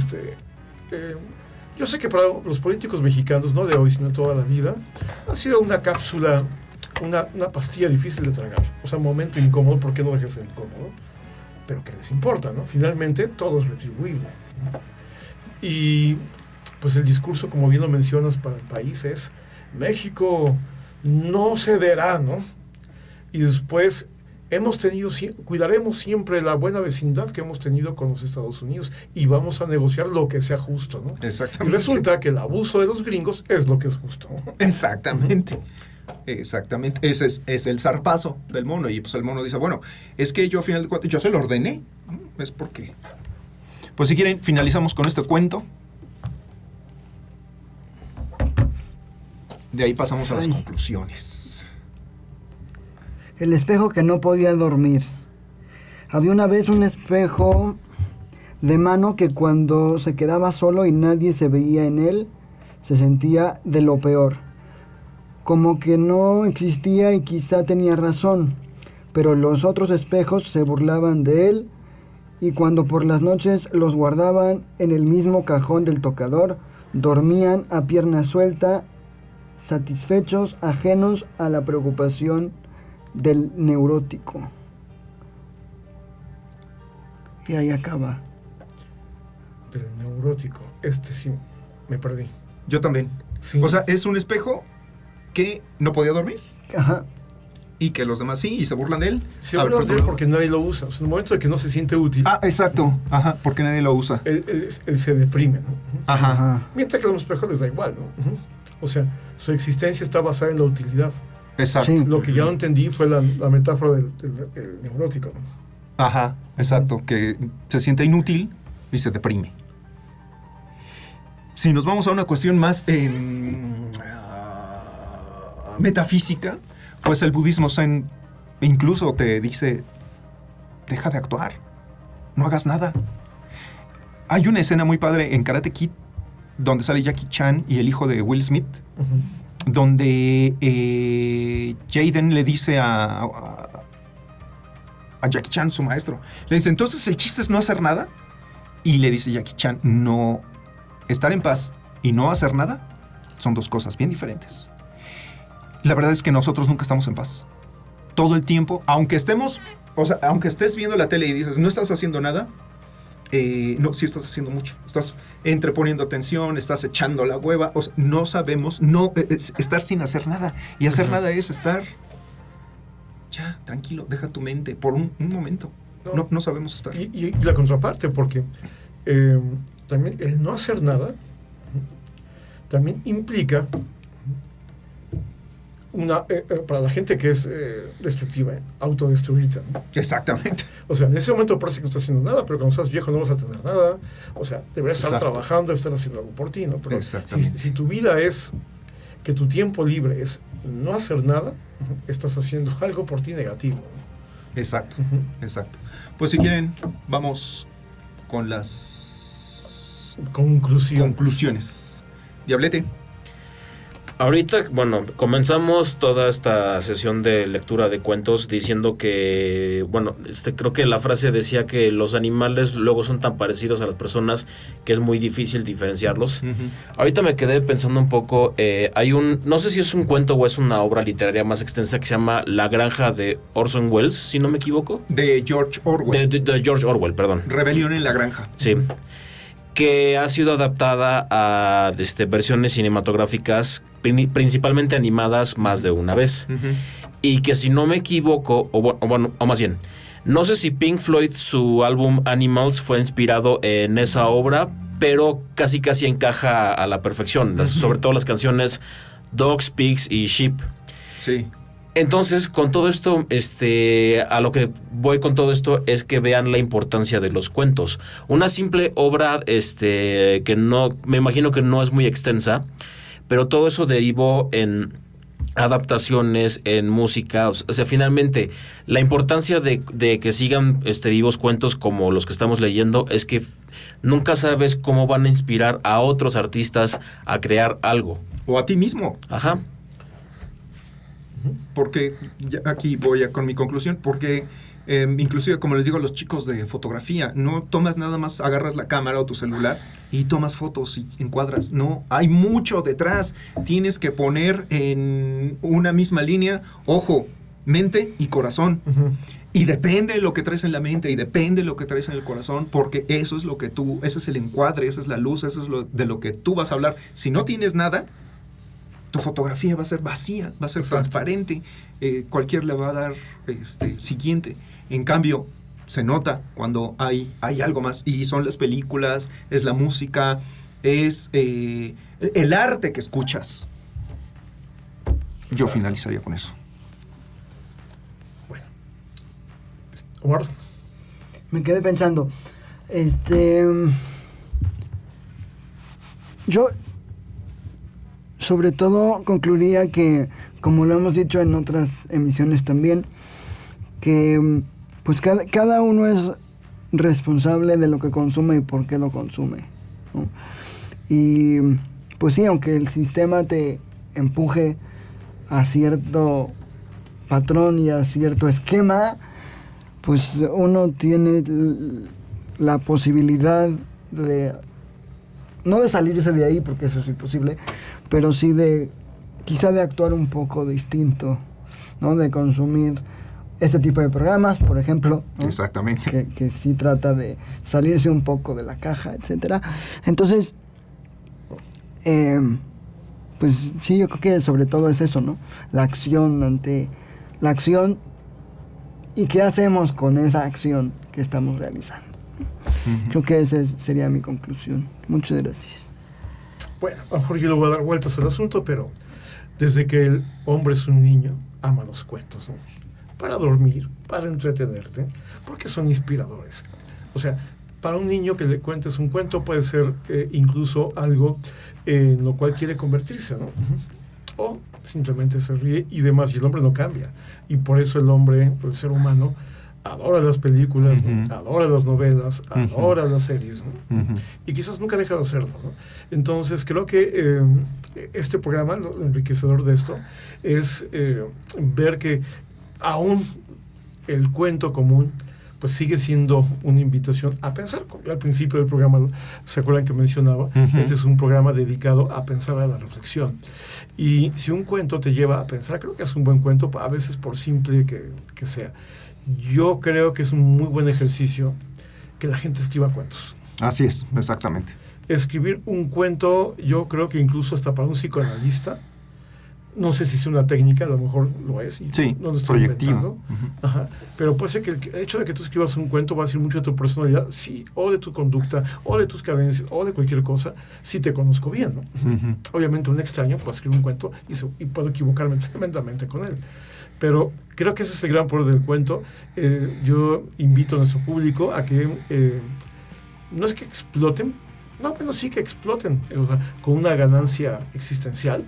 yo sé que para los políticos mexicanos, no de hoy, sino de toda la vida, ha sido una cápsula, una pastilla difícil de tragar. O sea, un momento incómodo, ¿por qué no deja de ser incómodo? Pero ¿qué les importa, no? Finalmente, todo es retribuible, ¿no? Y pues el discurso, como bien lo mencionas, para el país es, México no cederá, ¿no? Y después, cuidaremos siempre la buena vecindad que hemos tenido con los Estados Unidos y vamos a negociar lo que sea justo, ¿no? Exactamente. Y resulta que el abuso de los gringos es lo que es justo, ¿no? Exactamente. Exactamente, ese es el zarpazo del mono. Y pues el mono dice, bueno, es que yo al final de cuentas, yo se lo ordené. Es porque... Pues si quieren, finalizamos con este cuento. De ahí pasamos a las conclusiones. El espejo que no podía dormir. Había una vez un espejo de mano que cuando se quedaba solo y nadie se veía en él, se sentía de lo peor. Como que no existía y quizá tenía razón, pero los otros espejos se burlaban de él y cuando por las noches los guardaban en el mismo cajón del tocador, dormían a pierna suelta, satisfechos, ajenos a la preocupación del neurótico. Y ahí acaba. Del neurótico. Sí, me perdí. Yo también. Sí. O sea, es un espejo que no podía dormir. Ajá. Y que los demás sí, y se burlan de él. Se burlan de él porque nadie lo usa. O sea, en el momento de que no se siente útil, Exacto. Ajá, porque nadie lo usa. él se deprime, ¿no? Ajá. Ajá. Mientras que a los espejos les da igual, ¿no? O sea, su existencia está basada en la utilidad. Exacto. Sí. Lo que ya no entendí fue la metáfora del neurótico, ¿no? Ajá, exacto. Que se siente inútil y se deprime. Si nos vamos a una cuestión más metafísica, pues el budismo zen incluso te dice, deja de actuar, no hagas nada. Hay una escena muy padre en Karate Kid donde sale Jackie Chan y el hijo de Will Smith, donde Jaden le dice a Jackie Chan, su maestro, le dice, entonces el chiste es no hacer nada. Y le dice Jackie Chan, no, estar en paz y no hacer nada son dos cosas bien diferentes. La verdad es que nosotros nunca estamos en paz. Todo el tiempo, aunque estés viendo la tele y dices, no estás haciendo nada, no, sí estás haciendo mucho. Estás entreponiendo atención, estás echando la hueva. O sea, no sabemos, estar sin hacer nada. Y hacer nada es estar, ya, tranquilo, deja tu mente por un momento. No sabemos estar. Y la contraparte, porque también el no hacer nada también implica para la gente que es destructiva, autodestruirse, ¿no? Exactamente. O sea, en ese momento parece que no estás haciendo nada, pero cuando estás viejo no vas a tener nada. O sea, deberías estar trabajando, estar haciendo algo por ti, ¿no? Pero si tu vida es que tu tiempo libre es no hacer nada, estás haciendo algo por ti negativo, ¿no? Exacto, exacto. Pues si quieren, vamos con las conclusiones. Diablete. Ahorita, bueno, comenzamos toda esta sesión de lectura de cuentos diciendo que, bueno, creo que la frase decía que los animales luego son tan parecidos a las personas que es muy difícil diferenciarlos. Ahorita me quedé pensando un poco, no sé si es un cuento o es una obra literaria más extensa que se llama La Granja de Orson Welles, si no me equivoco. De George Orwell. De George Orwell, perdón. Rebelión en la Granja. Sí. Que ha sido adaptada a versiones cinematográficas, principalmente animadas más de una vez. Y que si no me equivoco, o más bien, no sé si Pink Floyd, su álbum Animals, fue inspirado en esa obra, pero casi encaja a la perfección, sobre todo las canciones Dogs, Pigs y Sheep. Sí. Entonces, con todo esto, a lo que voy con todo esto es que vean la importancia de los cuentos. Una simple obra, que no, me imagino que no es muy extensa, pero todo eso derivó en adaptaciones, en música. O sea, finalmente, la importancia de que sigan vivos cuentos como los que estamos leyendo es que nunca sabes cómo van a inspirar a otros artistas a crear algo. O a ti mismo. Ajá. Porque aquí voy con mi conclusión, porque inclusive, como les digo a los chicos de fotografía, no tomas nada más, agarras la cámara o tu celular y tomas fotos y encuadras. No, hay mucho detrás. Tienes que poner en una misma línea, ojo, mente y corazón. Y depende de lo que traes en la mente y depende de lo que traes en el corazón, porque eso es lo que ese es el encuadre, esa es la luz, eso es de lo que tú vas a hablar. Si no tienes nada, tu fotografía va a ser vacía, va a ser transparente, cualquiera le va a dar siguiente. En cambio, se nota cuando hay algo más, y son las películas, es la música, es el arte que escuchas. Yo finalizaría con eso. Bueno. Omar. Me quedé pensando. Yo, sobre todo, concluiría que, como lo hemos dicho en otras emisiones también, que pues cada uno es responsable de lo que consume y por qué lo consume, ¿no? Y pues sí, aunque el sistema te empuje a cierto patrón y a cierto esquema, pues uno tiene la posibilidad de, no de salirse de ahí, porque eso es imposible, pero sí quizá de actuar un poco distinto, ¿no? De consumir este tipo de programas, por ejemplo, ¿no? Exactamente. Que sí trata de salirse un poco de la caja, etcétera. Entonces, pues sí, yo creo que sobre todo es eso, ¿no? La acción y qué hacemos con esa acción que estamos realizando. Creo que esa sería mi conclusión. Muchas gracias. Bueno, a lo mejor yo le voy a dar vueltas al asunto, pero desde que el hombre es un niño, ama los cuentos, ¿no? Para dormir, para entretenerte, porque son inspiradores. O sea, para un niño que le cuentes un cuento puede ser incluso algo en lo cual quiere convertirse, ¿no? O simplemente se ríe y demás, y el hombre no cambia. Y por eso el hombre, el ser humano, adora las películas, ¿no? Adora las novelas, adora las series, ¿no? Y quizás nunca deja de hacerlo, ¿no? Entonces creo que este programa, lo enriquecedor de esto, es ver que aún el cuento común pues sigue siendo una invitación a pensar. Al principio del programa, ¿se acuerdan que mencionaba? Este es un programa dedicado a pensar, a la reflexión. Y si un cuento te lleva a pensar, creo que es un buen cuento, a veces por simple que sea. Yo creo que es un muy buen ejercicio que la gente escriba cuentos. Así es, exactamente. Escribir un cuento, yo creo que incluso hasta para un psicoanalista, no sé si es una técnica, a lo mejor lo es, y sí, no lo estoy inventando. Ajá. Pero puede ser que el hecho de que tú escribas un cuento va a decir mucho de tu personalidad, sí, o de tu conducta, o de tus cadencias, o de cualquier cosa, si te conozco bien, ¿no? Obviamente un extraño puede escribir un cuento y puedo equivocarme tremendamente con él. Pero creo que ese es el gran poder del cuento. Yo invito a nuestro público a que no es que exploten, no, pero sí que exploten, o sea, con una ganancia existencial,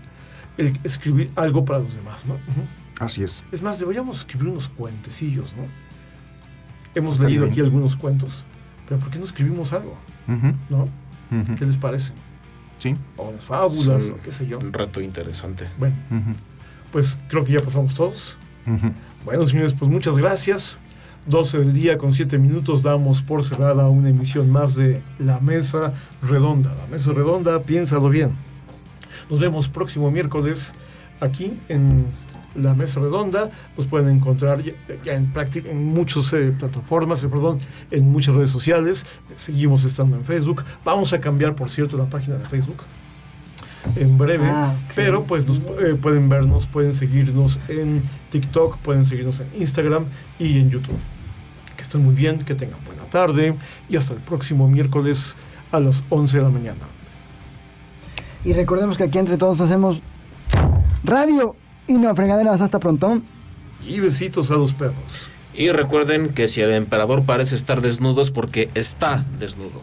el escribir algo para los demás, ¿no? Así es. Es más, deberíamos escribir unos cuentecillos, ¿no? Hemos leído aquí algunos cuentos, pero ¿por qué no escribimos algo? ¿No? ¿Qué les parece? Sí. O las fábulas, o qué sé yo. Un reto interesante. Bueno, pues creo que ya pasamos todos. Bueno, señores, pues muchas gracias. 12 del día con 7 minutos, damos por cerrada una emisión más de La Mesa Redonda. La Mesa Redonda, piénsalo bien. Nos vemos próximo miércoles aquí en La Mesa Redonda. Nos pueden encontrar ya en muchas plataformas, en muchas redes sociales. Seguimos estando en Facebook. Vamos a cambiar, por cierto, la página de Facebook en breve, okay. Pero pues pueden vernos, pueden seguirnos en TikTok, pueden seguirnos en Instagram y en YouTube. Que estén muy bien, que tengan buena tarde y hasta el próximo miércoles a las 11 de la mañana. Y recordemos que aquí entre todos hacemos radio y no fregaderas. Hasta pronto. Y besitos a los perros. Y recuerden que si el emperador parece estar desnudo es porque está desnudo.